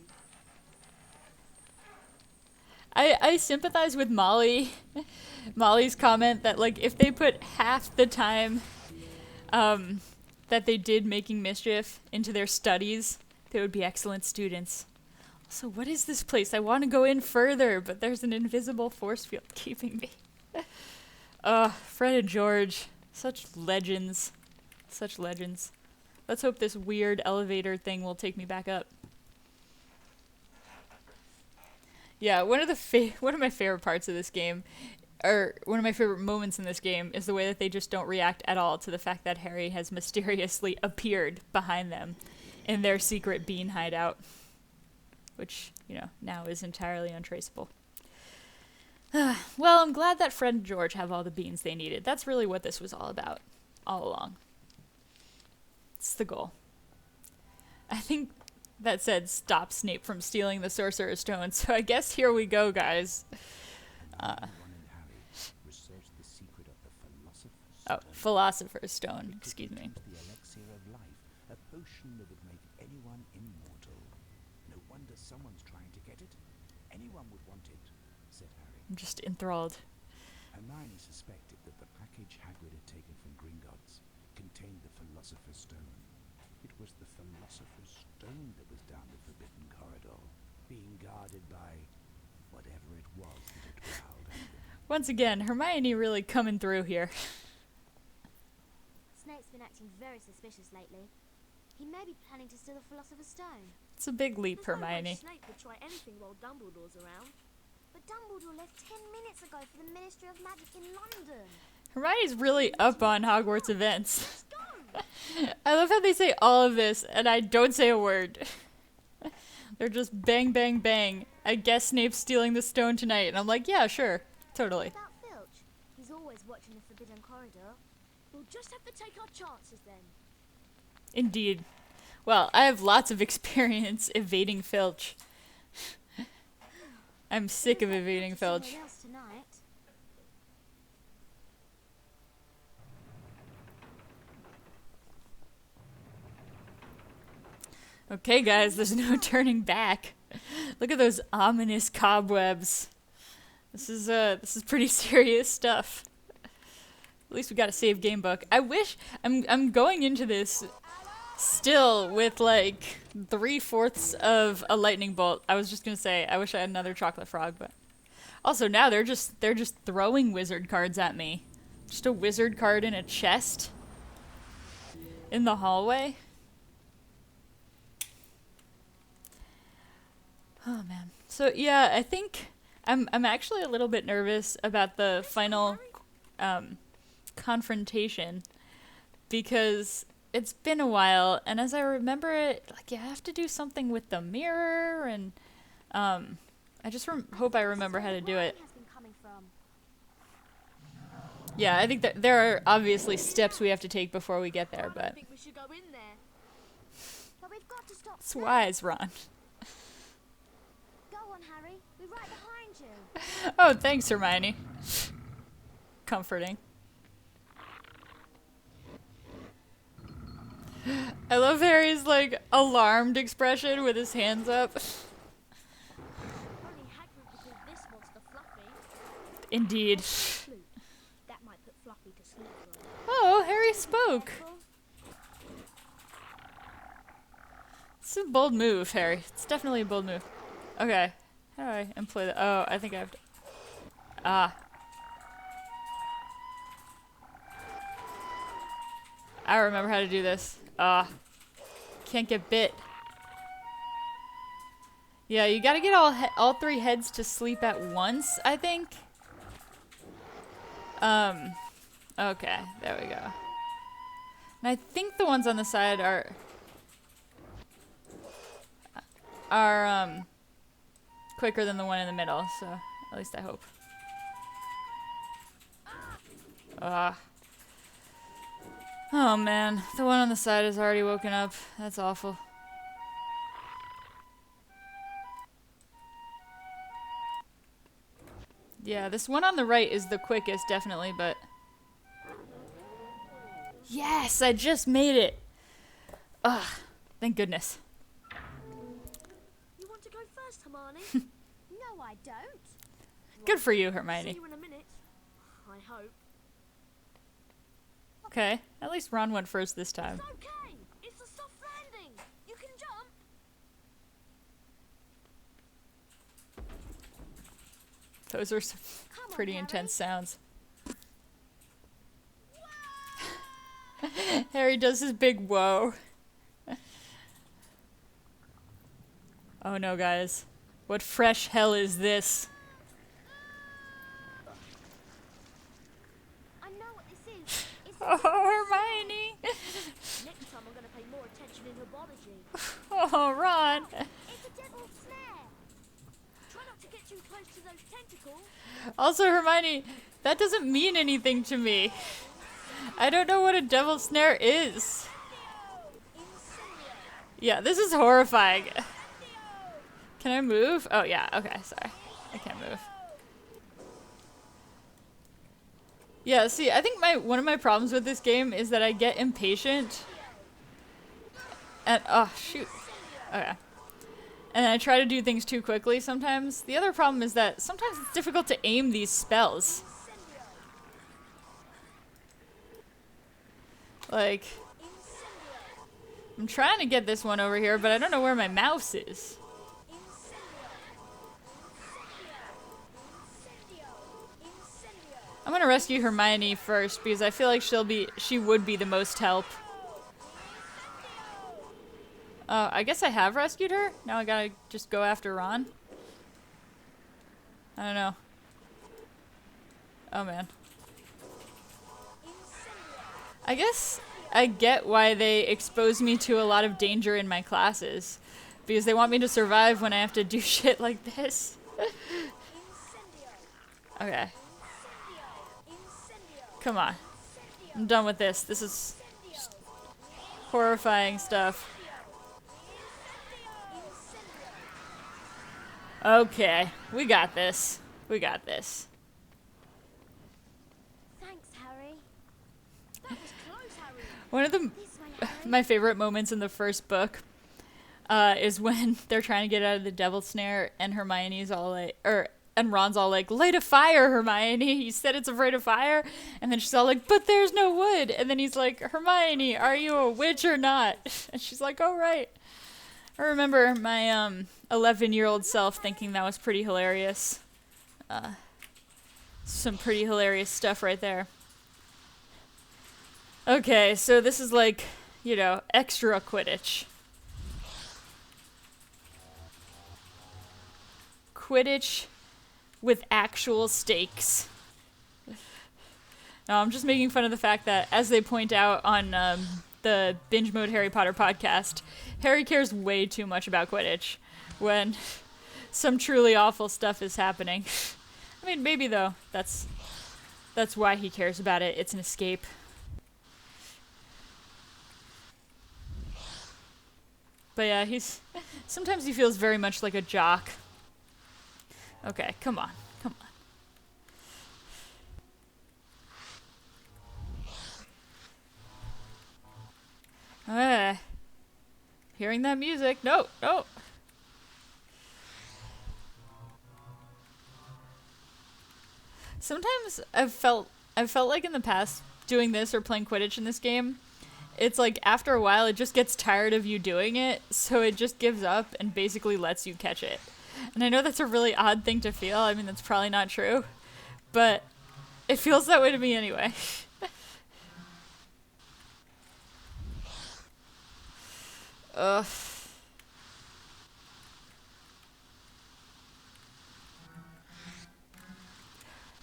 I sympathize with Molly. Molly's comment that, like, if they put half the time that they did making mischief into their studies, they would be excellent students. So what is this place? I want to go in further, but there's an invisible force field keeping me. Fred and George. Such legends. Such legends. Let's hope this weird elevator thing will take me back up. Yeah, one of my favorite parts of this game, or one of my favorite moments in this game, is the way that they just don't react at all to the fact that Harry has mysteriously appeared behind them in their secret bean hideout. which, you know, now is entirely untraceable. Well, I'm glad that Fred and George have all the beans they needed. That's really what this was all about, all along. It's the goal. I think that said stop Snape from stealing the Sorcerer's Stone, so I guess here we go, guys. Ron and Harry researched the secret of the Philosopher's Oh, Stone. Philosopher's Stone, It could excuse me. produce the elixir of life, a potion that would make anyone immortal. No wonder someone's trying to get it. Anyone would want it, said Harry. I'm just enthralled. Hermione suspected that the package Hagrid had taken from Gringotts contained the Philosopher's Stone. It was the Philosopher's Stone that was down the Forbidden Corridor, being guarded by whatever it was that had growled at them. Once again, Hermione really coming through here. Snape's been acting very suspicious lately. He may be planning to steal the Philosopher's Stone. It's a big leap, There's no way Hermione. Snape would try anything while Dumbledore's around. But Dumbledore left 10 minutes ago for the Ministry of Magic in London. Hermione's really up on Hogwarts events. Let's go! I love how they say all of this, and I don't say a word. They're just bang, bang, bang. I guess Snape's stealing the stone tonight. And I'm like, yeah, sure. Totally. What about Filch? He's always watching the Forbidden Corridor. We'll just have to take our chances then. Indeed. Well, I have lots of experience evading Filch. I'm sick of evading Filch. Someone else tonight. Okay, guys, there's no turning back. Look at those ominous cobwebs. This is pretty serious stuff. At least we got a save game book. I wish I'm going into this still with like 3/4 of a lightning bolt. I was just gonna say I wish I had another chocolate frog, but also now they're just throwing wizard cards at me. Just a wizard card in a chest in the hallway. Oh man. So yeah, I think I'm actually a little bit nervous about the final confrontation because it's been a while, and as I remember it, like you have to do something with the mirror, and I just hope I remember how to do it. Has been coming from. Yeah, I think that there are obviously steps we have to take before we get there, I but think we should go in there. But we've got to stop. it's Snape. wise, Ron. Go on, Harry. We're right behind you. Oh, thanks, Hermione. Comforting. I love Harry's like alarmed expression with his hands up. Only Hagrid would call this monster Fluffy. Indeed. Flute. That might put Fluffy to sleep. Oh, Harry spoke. It's a bold move, Harry. It's definitely a bold move. Okay. How do I employ that? Oh, I think I have to. Ah. I remember how to do this. Ah. Can't get bit. Yeah, you gotta get all three heads to sleep at once, I think. Okay, there we go. And I think the ones on the side are quicker than the one in the middle, so at least I hope. Oh man, the one on the side is already woken up. That's awful. Yeah, this one on the right is the quickest, definitely, but... Yes, I just made it! Ugh, thank goodness. You want to go first, Hermione? No, I don't. Good for you, See Hermione. you in a minute. I hope. Okay, at least Ron went first this time. It's okay. It's a soft landing. You can jump. Those are some Come on, pretty Harry. intense sounds. Harry does his big whoa. Oh no, guys. What fresh hell is this? I know what this is. It's Oh, Hermione! Next time I'm going to pay more attention in herbology. Oh, Ron! It's a devil's snare. close to those tentacles. Also, Hermione, that doesn't mean anything to me. I don't know what a devil snare is. Yeah, this is horrifying. Can I move? Oh, yeah. Okay, sorry. I can't move. Yeah, see, I think one of my problems with this game is that I get impatient. And, oh, shoot. Okay. And I try to do things too quickly sometimes. The other problem is that sometimes it's difficult to aim these spells. Like, I'm trying to get this one over here, but I don't know where my mouse is. I'm gonna rescue Hermione first because I feel like she would be the most help. I guess I have rescued her. Now I gotta just go after Ron. I don't know. Oh man. I guess I get why they expose me to a lot of danger in my classes. Because they want me to survive when I have to do shit like this. Okay. Come on. I'm done with this. This is just horrifying stuff. Okay. We got this. We got this. Thanks, Harry. That was close, Harry. One of This way, Harry. my favorite moments in the first book is when they're trying to get out of the devil snare and Hermione's all like, and Ron's all like, light a fire, Hermione. You said it's afraid of fire. And then she's all like, but there's no wood. And then he's like, Hermione, are you a witch or not? And she's like, oh, right. I remember my 11-year-old self thinking that was pretty hilarious. Some pretty hilarious stuff right there. Okay, so this is like, you know, extra Quidditch. Quidditch with actual stakes. No, I'm just making fun of the fact that, as they point out on the Binge Mode Harry Potter podcast, Harry cares way too much about Quidditch when some truly awful stuff is happening. I mean, maybe though, that's why he cares about it. It's an escape. But yeah, sometimes he feels very much like a jock. Okay, come on. Come on. Hearing that music. No, no. Sometimes I've felt like in the past doing this or playing Quidditch in this game, it's like after a while it just gets tired of you doing it, so it just gives up and basically lets you catch it. And I know that's a really odd thing to feel. I mean, that's probably not true. But it feels that way to me anyway. Ugh.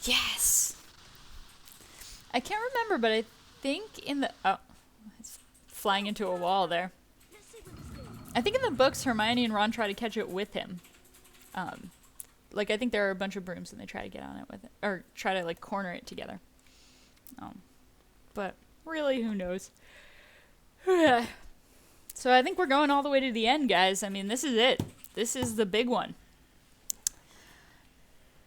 Yes! I can't remember, but I think in the... Oh, it's flying into a wall there. I think in the books, Hermione and Ron try to catch it with him. Like, I think there are a bunch of brooms and they try to get on it with it. Or try to, like, corner it together. But really, who knows? So I think we're going all the way to the end, guys. I mean, this is it. This is the big one.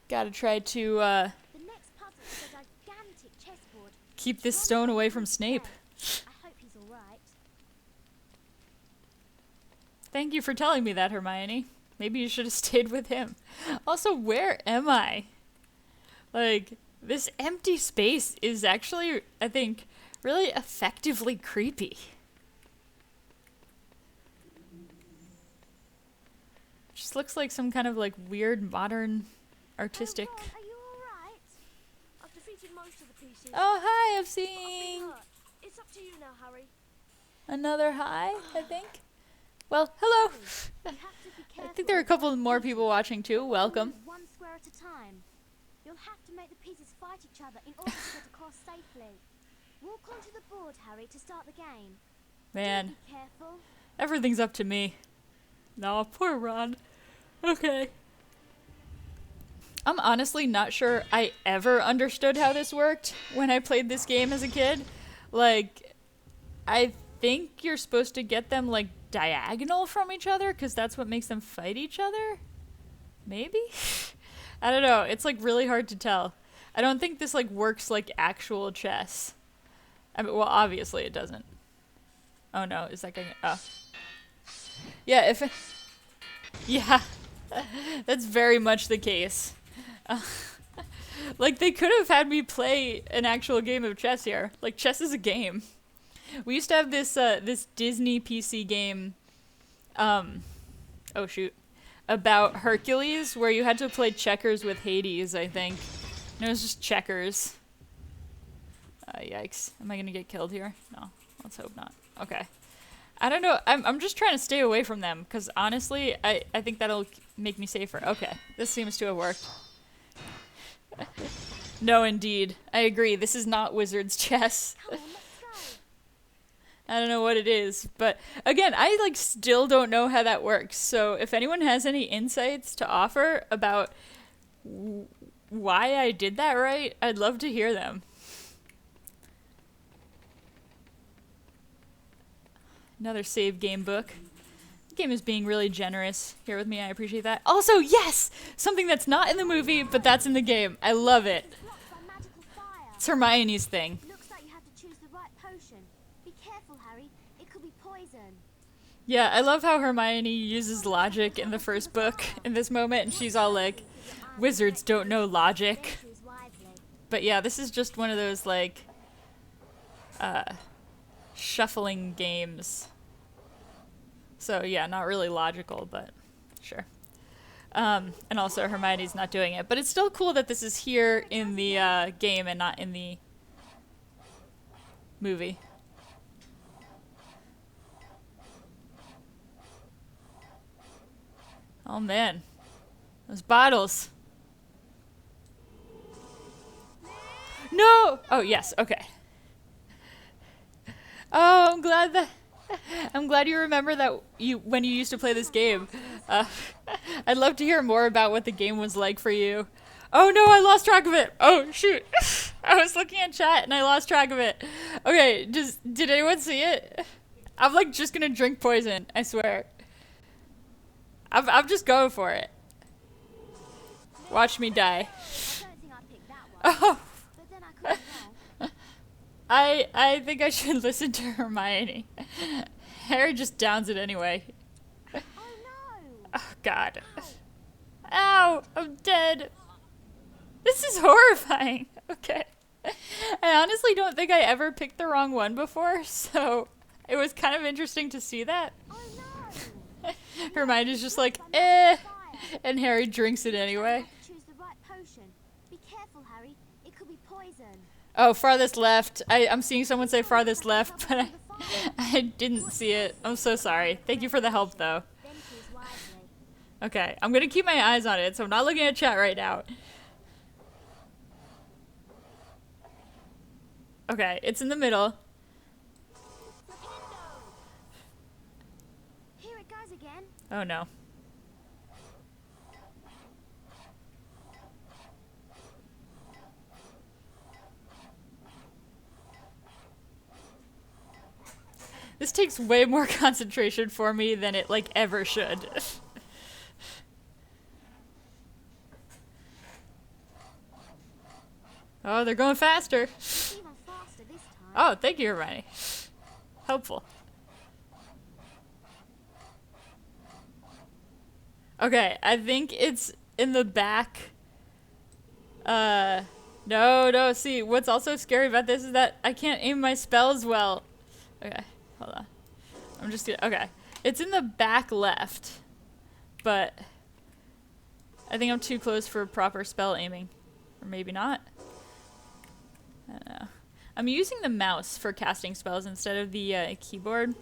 Gotta try to, The next puzzle is a gigantic chessboard. keep this stone away from Snape. I hope he's alright. Thank you for telling me that, Hermione. Maybe you should have stayed with him. Also, where am I? Like, this empty space is actually, I think, really effectively creepy. Just looks like some kind of, like, weird, modern, artistic... Oh, Ron, are you alright? I've defeated most of the pieces. Oh, hi, I'm I've been seeing hurt. It's up to you now, Harry. another hi, I think. Well, hello. You have to be I careful. think there are a couple more people watching too. Welcome. Move one square at a time. You'll have to make the pieces fight each other in order to get across safely. Walk onto the board, Harry, to start the game. Man, Be careful. everything's up to me. No, poor Ron. Okay. I'm honestly not sure I ever understood how this worked when I played this game as a kid. Like, I think you're supposed to get them, like, diagonal from each other, because that's what makes them fight each other? Maybe? I don't know. It's, like, really hard to tell. I don't think this, like, works like actual chess. I mean, well, obviously it doesn't. Oh, no. Is that going to... Oh. Yeah, yeah. That's very much the case. Like, they could have had me play an actual game of chess here. Like, chess is a game. We used to have this this Disney PC game, oh shoot, about Hercules, where you had to play checkers with Hades, I think. And it was just checkers. Yikes. Am I gonna get killed here? No. Let's hope not. Okay. I don't know. I'm just trying to stay away from them, because honestly, I think that'll make me safer. Okay. This seems to have worked. No, indeed. I agree. This is not Wizard's chess. Come on, let's go. I don't know what it is, but again, I like still don't know how that works. So if anyone has any insights to offer about why I did that right, I'd love to hear them. Another save game book. The game is being really generous here with me. I appreciate that. Also, yes! Something that's not in the movie, but that's in the game. I love it. It's blocked by magical fire. It's Hermione's thing. Looks like you have to choose the right potion. Be careful, Harry. It could be poison. Yeah, I love how Hermione uses logic in the first book in this moment, and she's all like, wizards don't know logic. Choose wisely. But yeah, this is just one of those, like, shuffling games. So yeah, not really logical, but sure. And also Hermione's not doing it. But it's still cool that this is here in the game and not in the movie. Oh man. Those bottles. No! Oh yes, okay. Oh, I'm glad you remember that when you used to play this game. I'd love to hear more about what the game was like for you. Oh no, I lost track of it. Oh shoot. I was looking at chat and I lost track of it. Okay, did anyone see it? I'm like just gonna drink poison, I swear. I'm just going for it. Watch me die. I don't think I picked that one. Oh, But then I could be wrong. I think I should listen to Hermione. Harry just downs it anyway. Oh no! Oh god. Ow! I'm dead. This is horrifying. Okay. I honestly don't think I ever picked the wrong one before, so it was kind of interesting to see that. Oh no! Hermione's just like, eh, and Harry drinks it anyway. You have to choose the right potion. Be careful, Harry. It could be poison. Oh, farthest left. I'm seeing someone say farthest left, but I didn't see it. I'm so sorry. Thank you for the help, though. Then choose wisely. Okay, I'm gonna keep my eyes on it, so I'm not looking at chat right now. Okay, it's in the middle. Here it goes again. Oh no. This takes way more concentration for me than it, like, ever should. Oh, they're going faster. Even faster this time. Oh, thank you, Hermione. Helpful. Okay, I think it's in the back. No, see, what's also scary about this is that I can't aim my spells well. Okay, hold on. I'm just gonna, okay. It's in the back left, but I think I'm too close for proper spell aiming. Or maybe not. I don't know. I'm using the mouse for casting spells instead of the keyboard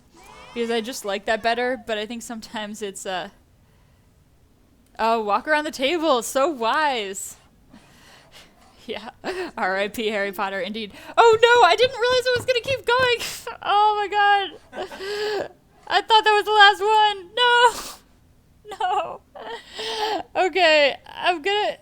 because I just like that better, but I think sometimes it's oh, walk around the table, so wise. Yeah, R.I.P. Harry Potter, indeed. Oh no, I didn't realize it was gonna keep going. Oh my god. I thought that was the last one. No. No. Okay, I'm gonna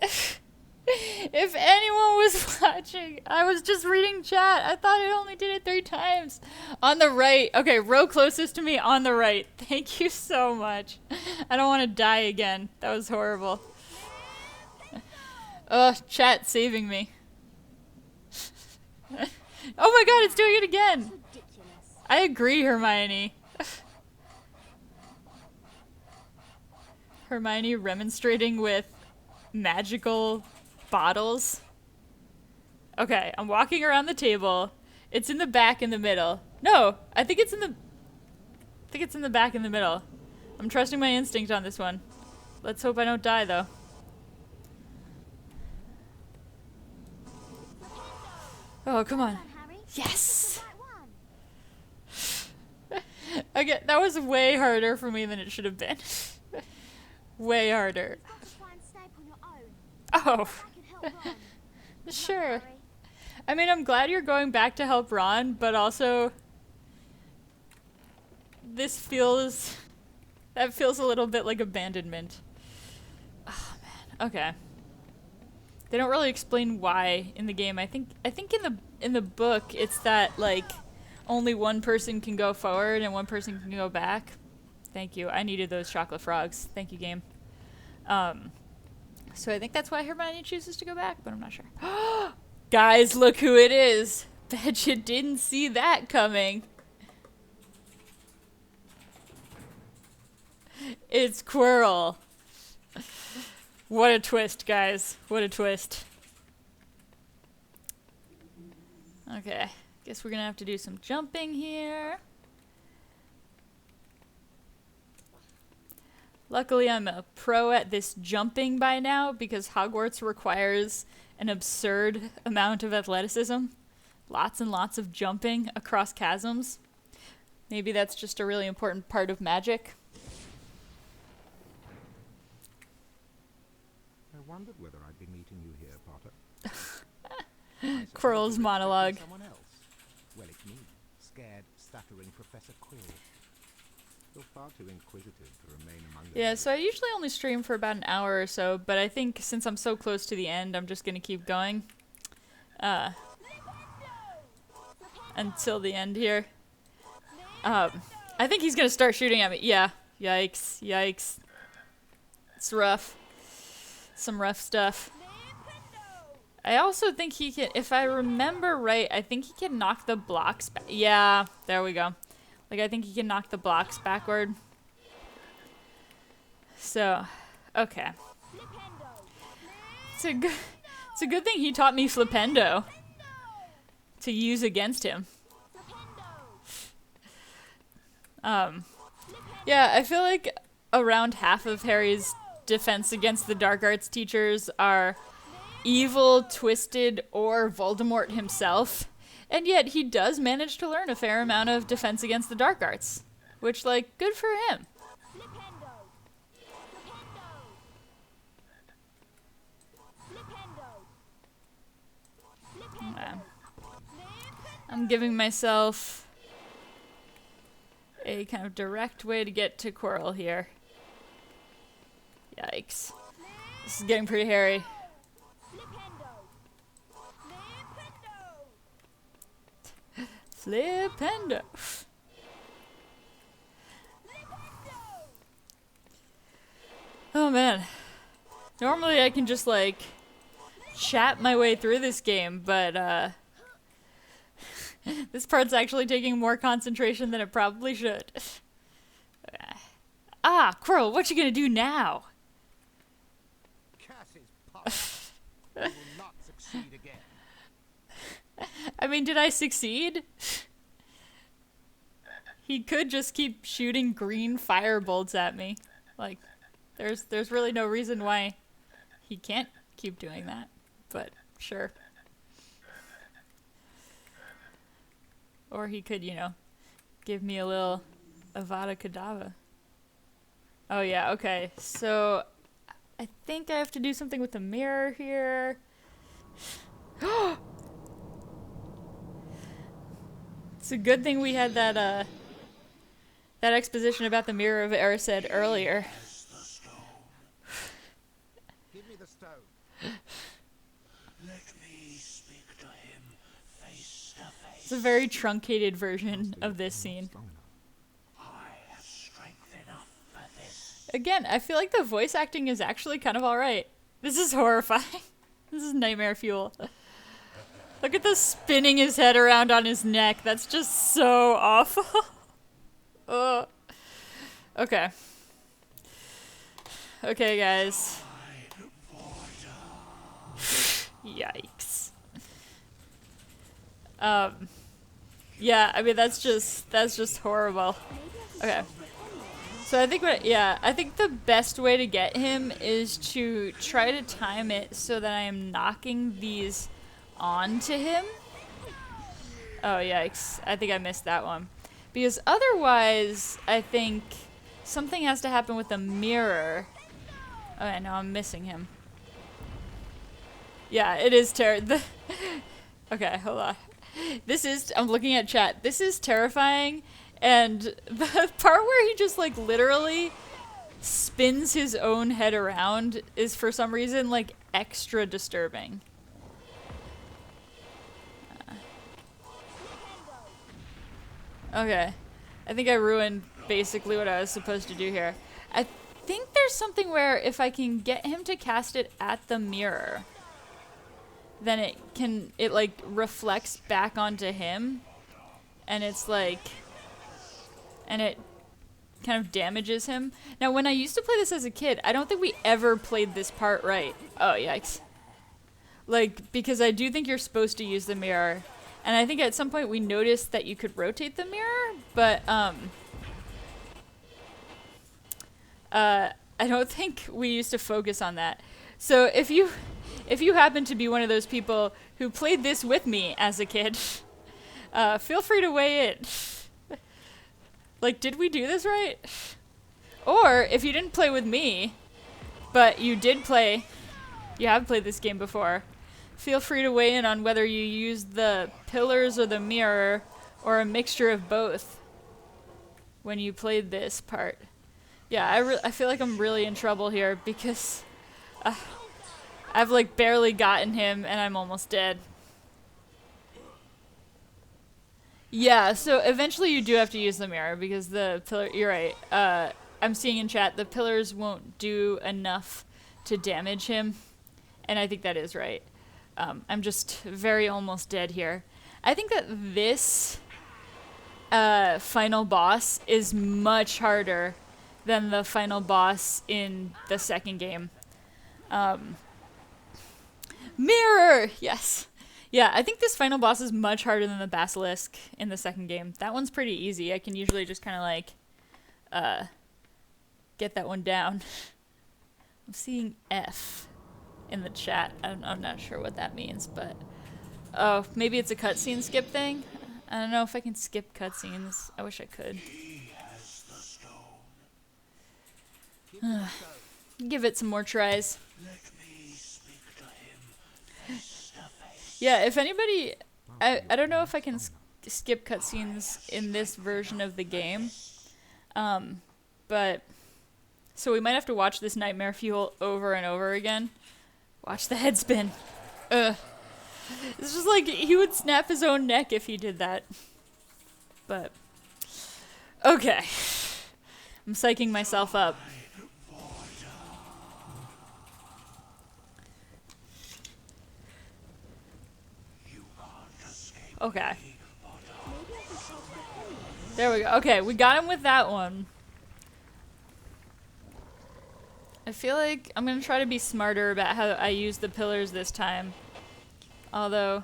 If anyone was watching, I was just reading chat. I thought it only did it 3 times. On the right. Okay, row closest to me on the right. Thank you so much. I don't want to die again. That was horrible. Ugh, chat saving me. Oh my god, it's doing it again. Ridiculous. I agree, Hermione. Hermione remonstrating with magical bottles. Okay, I'm walking around the table. It's in the back in the middle. No, I think it's in the back in the middle. I'm trusting my instinct on this one. Let's hope I don't die though. Oh, come on. Well done, Harry. Yes. That's the right one. Okay, that was way harder for me than it should have been. Way harder. You've got to find Snape on your own. Oh, That can help Ron. Good luck, sure. Harry. I mean, I'm glad you're going back to help Ron, but also this feels that feels a little bit like abandonment. Oh man. Okay. They don't really explain why in the game. I think in the book it's that like only one person can go forward and one person can go back. Thank you. I needed those chocolate frogs. Thank you, game. So I think that's why Hermione chooses to go back, but I'm not sure. Guys, look who it is. Bet you didn't see that coming. It's Quirrell. What a twist, guys. What a twist. Okay. Guess we're gonna have to do some jumping here. Luckily, I'm a pro at this jumping by now because Hogwarts requires an absurd amount of athleticism. Lots and lots of jumping across chasms. Maybe that's just a really important part of magic. I wondered whether I'd be meeting you here, Potter. Quirrell's monologue. Someone else. Well, it's me, scared, stuttering Professor Quill. You're far too inquisitive to remain among the Yeah, so I usually only stream for about an hour or so, but I think since I'm so close to the end, I'm just gonna keep going. Until the end here. I think he's gonna start shooting at me. Yeah. Yikes. Yikes. It's rough. Some rough stuff. I also think he can, if I remember right, I think he can knock the blocks back. Yeah, there we go. Like, I think he can knock the blocks backward. So, okay. It's a good thing he taught me Flipendo to use against him. Yeah, I feel like around half of Harry's defense against the dark arts teachers are evil, twisted, or Voldemort himself. And yet he does manage to learn a fair amount of defense against the dark arts. Which, like, good for him. Okay. I'm giving myself a kind of direct way to get to Quirrell here. Yikes. This is getting pretty hairy. Flipendo. Oh man. Normally I can just like chat my way through this game, but this part's actually taking more concentration than it probably should. Ah, Quirrell, what you gonna do now? Curses, Potter. You will not succeed again. I mean, did I succeed? He could just keep shooting green fire bolts at me. Like, there's really no reason why he can't keep doing that. But, sure. Or he could, you know, give me a little Avada Kedavra. Oh yeah, okay. So, I think I have to do something with the mirror here. It's a good thing we had that that exposition about the Mirror of Erised earlier. Give me the stone. Let me speak to him face to face. It's a very truncated version of this scene. I have strength enough for this. Again, I feel like the voice acting is actually kind of alright. This is horrifying. This is nightmare fuel. Look at the spinning his head around on his neck. That's just so awful. Ugh. Okay. Okay, guys. Yikes. Yeah, I mean that's just horrible. Okay. So I think I think the best way to get him is to try to time it so that I am knocking these onto him. Oh, yikes. I think I missed that one. Because otherwise, I think something has to happen with the mirror. Okay, now I'm missing him. Yeah, it is Okay, hold on. I'm looking at chat. This is terrifying. And the part where he just, like, literally spins his own head around is for some reason, like, extra disturbing. Okay. I think I ruined basically what I was supposed to do here. I think there's something where if I can get him to cast it at the mirror, then it like reflects back onto him, and it's like, and it kind of damages him. Now, when I used to play this as a kid, I don't think we ever played this part right. Oh, yikes. Like, because I do think you're supposed to use the mirror. And I think at some point we noticed that you could rotate the mirror, but I don't think we used to focus on that. So if you happen to be one of those people who played this with me as a kid, feel free to weigh in. Like, did we do this right? Or if you didn't play with me, but you have played this game before, feel free to weigh in on whether you used the pillars or the mirror or a mixture of both when you played this part. Yeah, I feel like I'm really in trouble here because I've like barely gotten him and I'm almost dead. Yeah, so eventually you do have to use the mirror because the pillar, you're right. I'm seeing in chat the pillars won't do enough to damage him, and I think that is right. I'm just very almost dead here. I think that this final boss is much harder than the final boss in the second game. Mirror! Yes. Yeah, I think this final boss is much harder than the basilisk in the second game. That one's pretty easy. I can usually just kind of like get that one down. I'm seeing F in the chat. I'm not sure what that means, but oh, maybe it's a cutscene skip thing. I don't know if I can skip cutscenes. I wish I could. Give it some more tries. Yeah, if anybody, I don't know if I can skip cutscenes in this version of the game, but so we might have to watch this Nightmare Fuel over and over again. Watch the head spin. Ugh. It's just like he would snap his own neck if he did that. But okay, I'm psyching myself up. Okay. There we go. Okay, we got him with that one. I feel like I'm gonna try to be smarter about how I use the pillars this time. Although,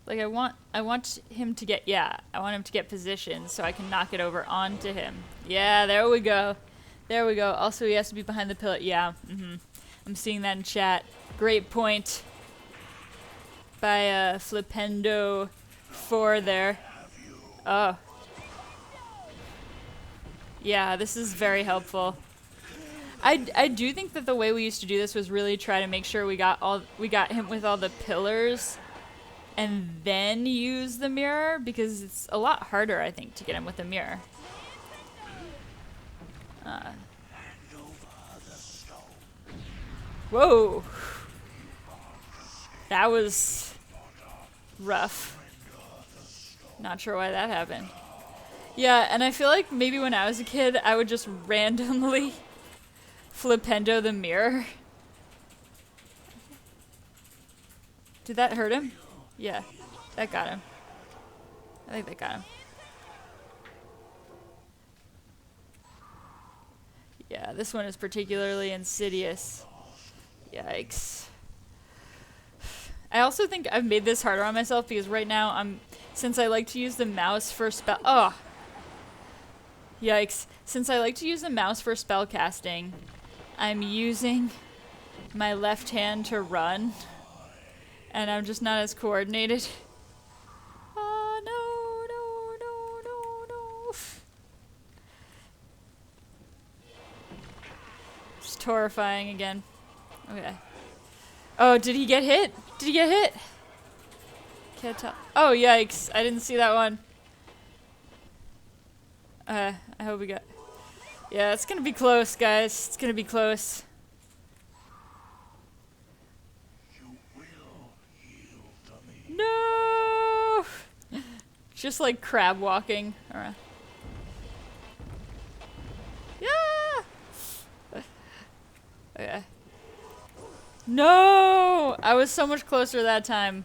like I want him to get positioned so I can knock it over onto him. Yeah, there we go. There we go. Also, he has to be behind the pillar. Yeah, I'm seeing that in chat. Great point by Flipendo 4 there. Oh. Yeah, this is very helpful. I do think that the way we used to do this was really try to make sure we got him with all the pillars and then use the mirror, because it's a lot harder, I think, to get him with the mirror. Whoa. That was rough. Not sure why that happened. Yeah, and I feel like maybe when I was a kid, I would just randomly flipendo the mirror. Did that hurt him? Yeah, that got him. I think that got him. Yeah, this one is particularly insidious. Yikes. I also think I've made this harder on myself because right now since I like to use the mouse for yikes. Since I like to use the mouse for spell casting, I'm using my left hand to run, and I'm just not as coordinated. Oh, no. It's horrifying again. Okay. Oh, did he get hit? Did he get hit? Can't tell. Oh, yikes. I didn't see that one. I hope we got... Yeah, it's gonna be close, guys. It's gonna be close. You will yield to me. No! Just like crab walking around. Yeah! Okay. No! I was so much closer that time.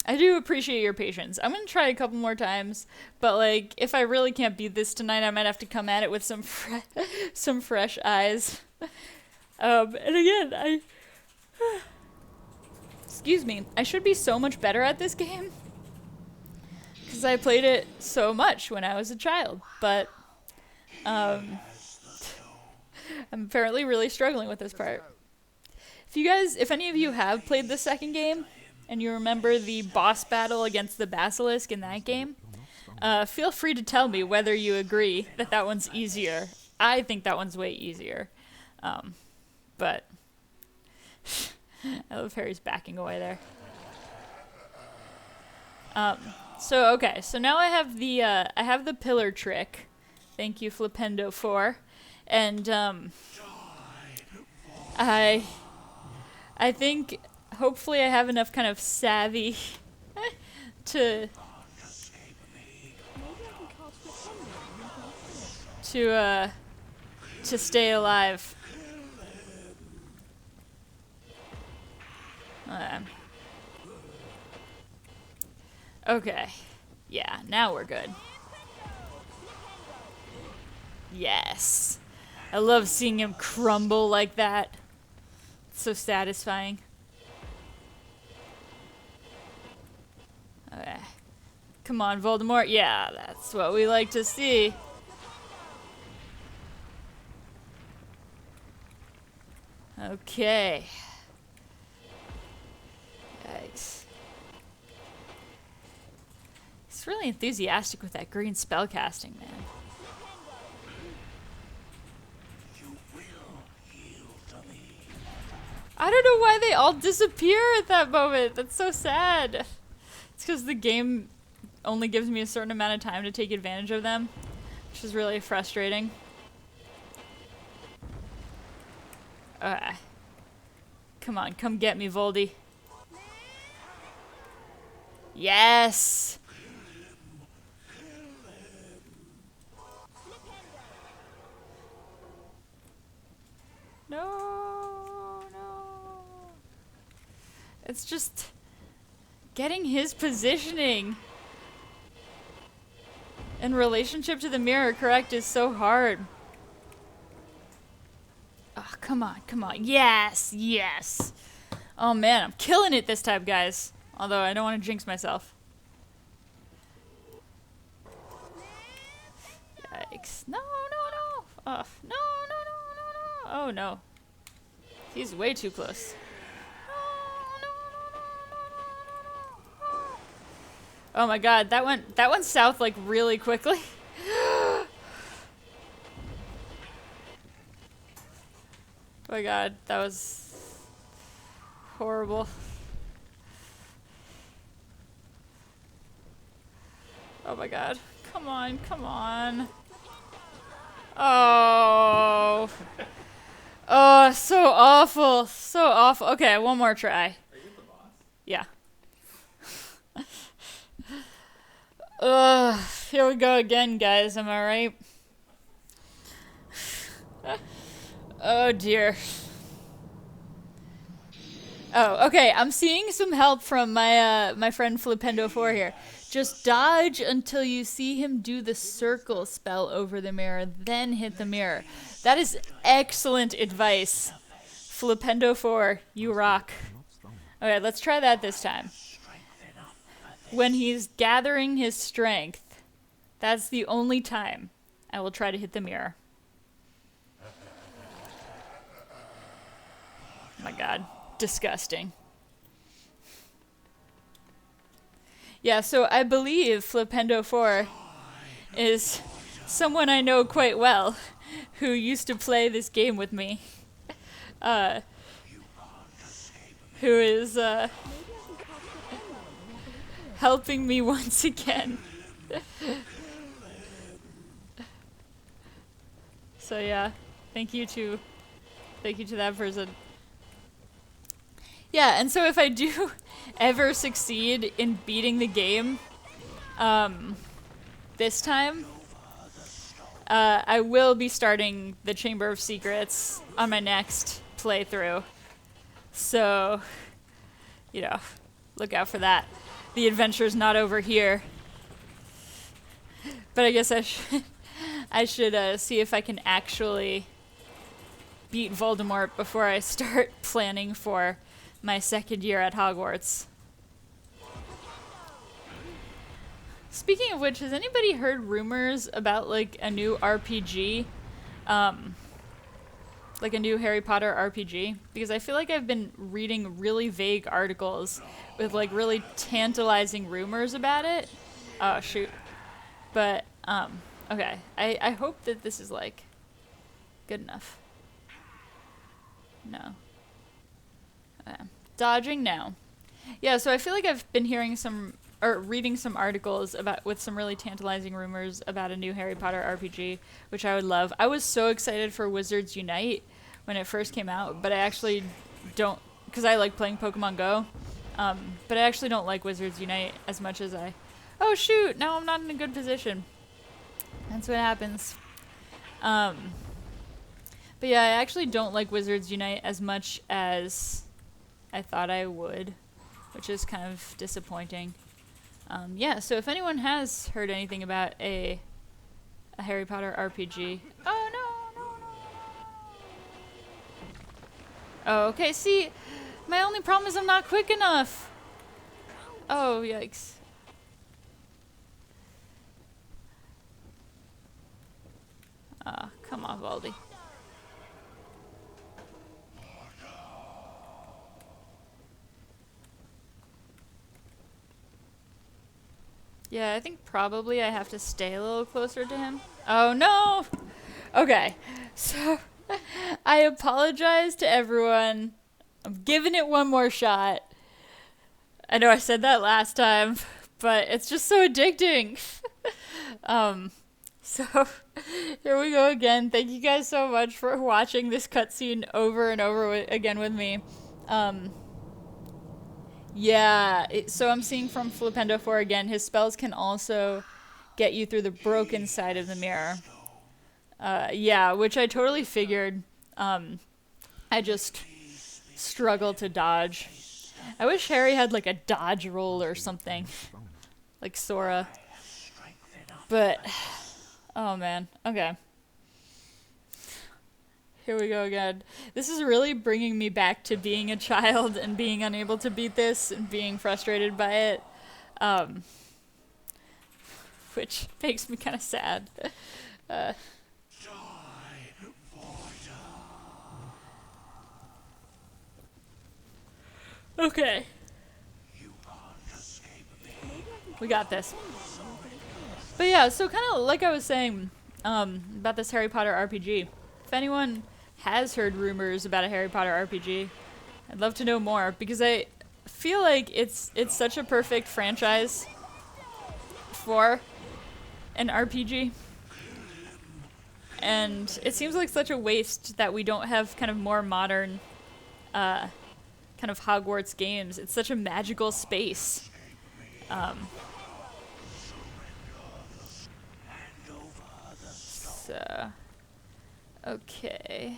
I do appreciate your patience. I'm gonna try a couple more times, but like, if I really can't beat this tonight, I might have to come at it with some some fresh eyes. And again, excuse me, I should be so much better at this game because I played it so much when I was a child, but I'm apparently really struggling with this part. If any of you have played the second game, and you remember the boss battle against the basilisk in that game, feel free to tell me whether you agree that that one's easier. I think that one's way easier. But I love Harry's backing away there. So now I have the pillar trick. Thank you, Flipendo 4. And I think hopefully I have enough kind of savvy to stay alive. Okay. Yeah, now we're good. Yes. I love seeing him crumble like that. It's so satisfying. Okay. Come on, Voldemort. Yeah, that's what we like to see. Okay. Yikes. He's really enthusiastic with that green spellcasting, man. You will yield to me. I don't know why they all disappear at that moment. That's so sad. It's because the game only gives me a certain amount of time to take advantage of them, which is really frustrating. Okay. Come on, come get me, Voldy. Yes! No. It's just getting his positioning in relationship to the mirror correct is so hard. Oh, come on. Yes. Oh man, I'm killing it this time, guys. Although I don't want to jinx myself. Yikes. No. Oh, no. Oh no. He's way too close. Oh my god, that went south like really quickly. Oh my god, that was horrible. Oh my god. Come on. Oh. Oh, so awful. awful. Okay, one more try. Are you the boss? Yeah. Ugh, here we go again, guys. Am I right? Oh dear. Oh, okay. I'm seeing some help from my friend Flipendo4 here. Just dodge until you see him do the circle spell over the mirror, then hit the mirror. That is excellent advice. Flipendo4, you rock. Okay, let's try that this time. When he's gathering his strength, that's the only time I will try to hit the mirror. Oh my god. Disgusting. Yeah, so I believe Flipendo4 is someone I know quite well who used to play this game with me. Who is helping me once again. So yeah, thank you to that person. Yeah, and so if I do ever succeed in beating the game, this time, I will be starting the Chamber of Secrets on my next playthrough. So, you know, look out for that. The adventure's not over here. But I guess I should see if I can actually beat Voldemort before I start planning for my second year at Hogwarts. Speaking of which, has anybody heard rumors about like a new RPG? Like a new Harry Potter RPG? Because I feel like I've been reading really vague articles with like really tantalizing rumors about it. Oh shoot. But, okay. I hope that this is like good enough. No. Okay. Dodging now. Yeah, so I feel like I've been hearing some, or reading some articles about, with some really tantalizing rumors about a new Harry Potter RPG, which I would love. I was so excited for Wizards Unite when it first came out, but I actually don't, because I like playing Pokemon Go, but I actually don't like Wizards Unite as much as I, oh shoot, now I'm not in a good position. That's what happens. But yeah, I actually don't like Wizards Unite as much as I thought I would, which is kind of disappointing. Yeah, so if anyone has heard anything about a Harry Potter RPG... Oh, no, no, no. Oh, okay, see, my only problem is I'm not quick enough. Oh, yikes. Come on, Baldy. Yeah, I think probably I have to stay a little closer to him. Oh no! Okay, so I apologize to everyone. I'm giving it one more shot. I know I said that last time, but it's just so addicting. So here we go again. Thank you guys so much for watching this cutscene over and over again with me. Yeah, so I'm seeing from Flipendo4 again, his spells can also get you through the broken side of the mirror. Yeah, which I totally figured. I just struggle to dodge. I wish Harry had like a dodge roll or something, like Sora. But, oh man, okay. Here we go again. This is really bringing me back to being a child and being unable to beat this and being frustrated by it. Which makes me kind of sad. Okay. We got this. But yeah, so kind of like I was saying about this Harry Potter RPG. If anyone has heard rumors about a Harry Potter RPG, I'd love to know more, because I feel like it's such a perfect franchise for an RPG. And it seems like such a waste that we don't have kind of more modern kind of Hogwarts games. It's such a magical space. So, okay.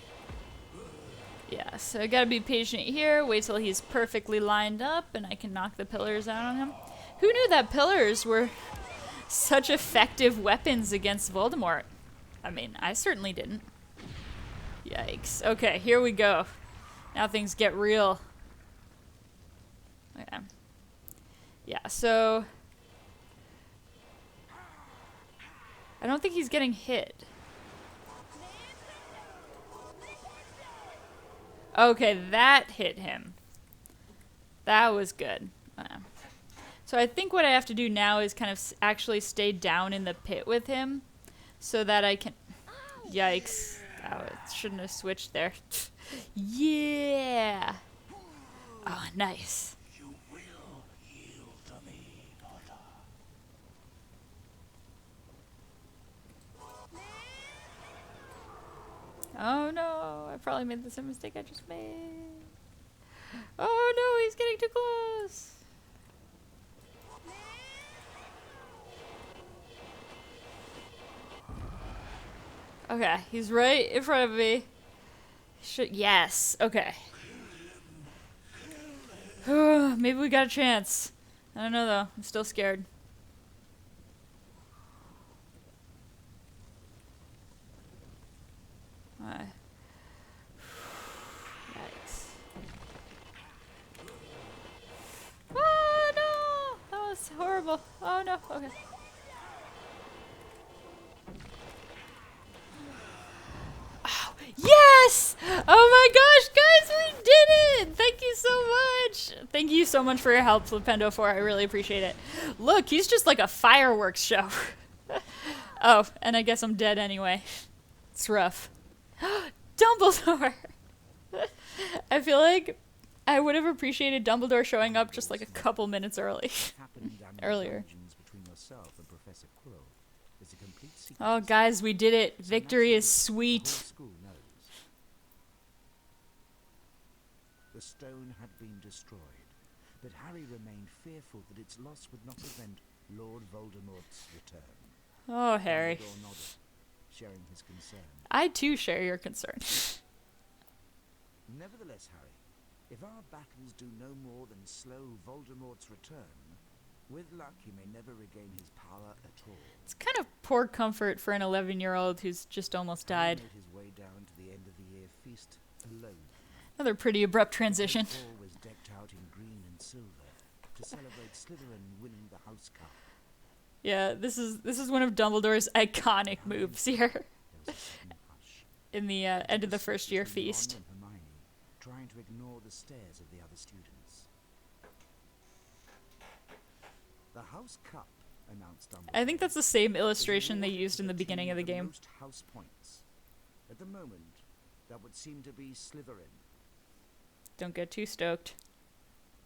Yeah, so I gotta be patient here, wait till he's perfectly lined up, and I can knock the pillars out on him. Who knew that pillars were such effective weapons against Voldemort? I mean, I certainly didn't. Yikes. Okay, here we go. Now things get real. Okay. Yeah, so... I don't think he's getting hit. Okay, that hit him. That was good. So I think what I have to do now is kind of actually stay down in the pit with him so that I can... Yikes. Oh, it shouldn't have switched there. Yeah! Oh, nice. You will yield to me, Potter. Oh no, I probably made the same mistake I just made. Oh no, he's getting too close. Okay, he's right in front of me. Yes, okay. Maybe we got a chance. I don't know though, I'm still scared. Alright. Yikes. Oh no! That was horrible. Oh no, okay. Oh, yes! Oh my gosh, guys, we did it! Thank you so much! Thank you so much for your help, Flipendo 4. I really appreciate it. Look, he's just like a fireworks show. Oh, and I guess I'm dead anyway. It's rough. Dumbledore! I feel like I would have appreciated Dumbledore showing up just like a couple minutes earlier. Between yourself and Professor Quirrell is a complete secret. Oh, guys, we did it. Victory is sweet. The whole school knows. The stone had been destroyed, but Harry remained fearful that its loss would not prevent Lord Voldemort's return. Oh, Harry. Dumbledore nodded, sharing his concern. I too share your concern. Nevertheless, Harry, if our battles do no more than slow Voldemort's return, with luck he may never regain his power at all. It's kind of poor comfort for an 11-year-old who's just almost died. Harry made his way down to the end of the year feast alone. Another pretty abrupt transition. The hall was decked out in green and silver to celebrate Slytherin winning the House Cup. Yeah, this is one of Dumbledore's iconic moves here. There was a sudden hush. In the end of the first year Between Ron feast. and Hermione, trying to ignore the stares of the other students. The House Cup, announced Dumbledore. I think that's the same illustration they is awarded used to in the team beginning of the with game. Most house points. At the moment, that would seem to be Slytherin. Don't get too stoked.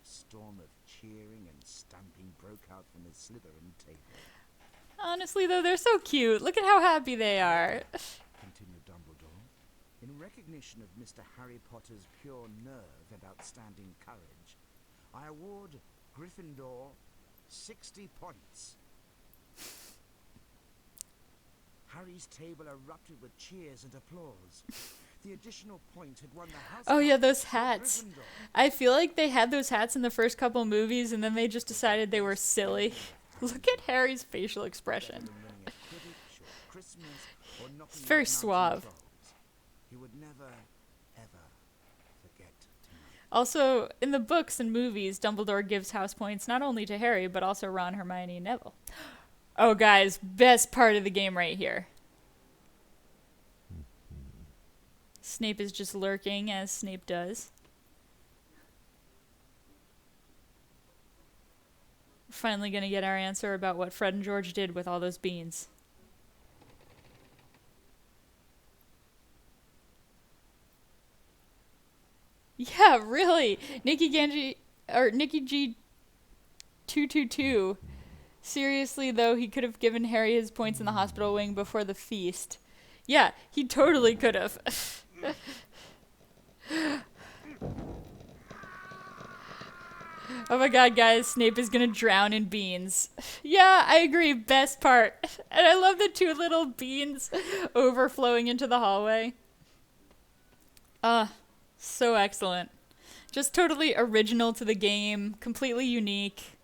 A storm of cheering and stamping broke out from the Slytherin table. Honestly, though, they're so cute. Look at how happy they are. Continued Dumbledore, in recognition of Mr. Harry Potter's pure nerve and outstanding courage, I award Gryffindor 60 points. Harry's table erupted with cheers and applause. The additional point had won the house. Oh yeah, cup those for hats. Gryffindor. I feel like they had those hats in the first couple movies and then they just decided they were silly. Look at Harry's facial expression. Rather than winning a Quidditch or Christmas or knocking It's very out mountain suave. trolls, he would never, ever forget tonight. Also, in the books and movies, Dumbledore gives house points not only to Harry, but also Ron, Hermione, and Neville. Oh, guys, best part of the game right here. Snape is just lurking, as Snape does. We're finally gonna get our answer about what Fred and George did with all those beans. Yeah, really. Nikki G 222. Seriously, though, he could have given Harry his points in the hospital wing before the feast. Yeah, he totally could have. Oh my god, guys, Snape is gonna drown in beans. Yeah, I agree, best part. And I love the two little beans overflowing into the hallway. So excellent. Just totally original to the game, completely unique.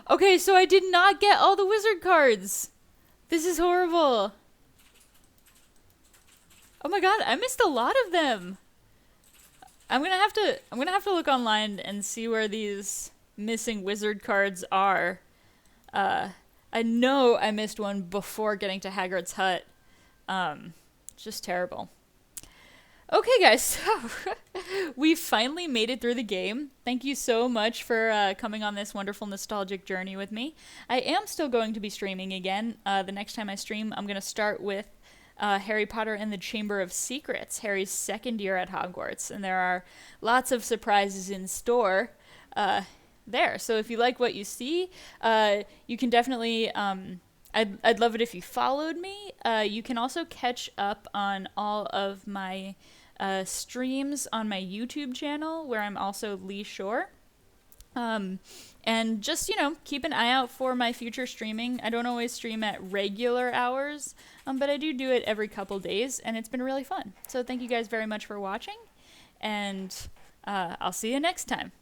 Okay, so I did not get all the wizard cards. This is horrible. Oh my god, I missed a lot of them. I'm gonna have to look online and see where these missing wizard cards are. I know I missed one before getting to Hagrid's hut. Just terrible. Okay, guys, so we finally made it through the game. Thank you so much for coming on this wonderful nostalgic journey with me. I am still going to be streaming again. The next time I stream, I'm going to start with Harry Potter and the Chamber of Secrets, Harry's second year at Hogwarts. And there are lots of surprises in store there. So if you like what you see, you can definitely... I'd love it if you followed me. You can also catch up on all of my streams on my YouTube channel, where I'm also LeeShore. And just, keep an eye out for my future streaming. I don't always stream at regular hours, but I do it every couple days, and it's been really fun. So thank you guys very much for watching, and I'll see you next time.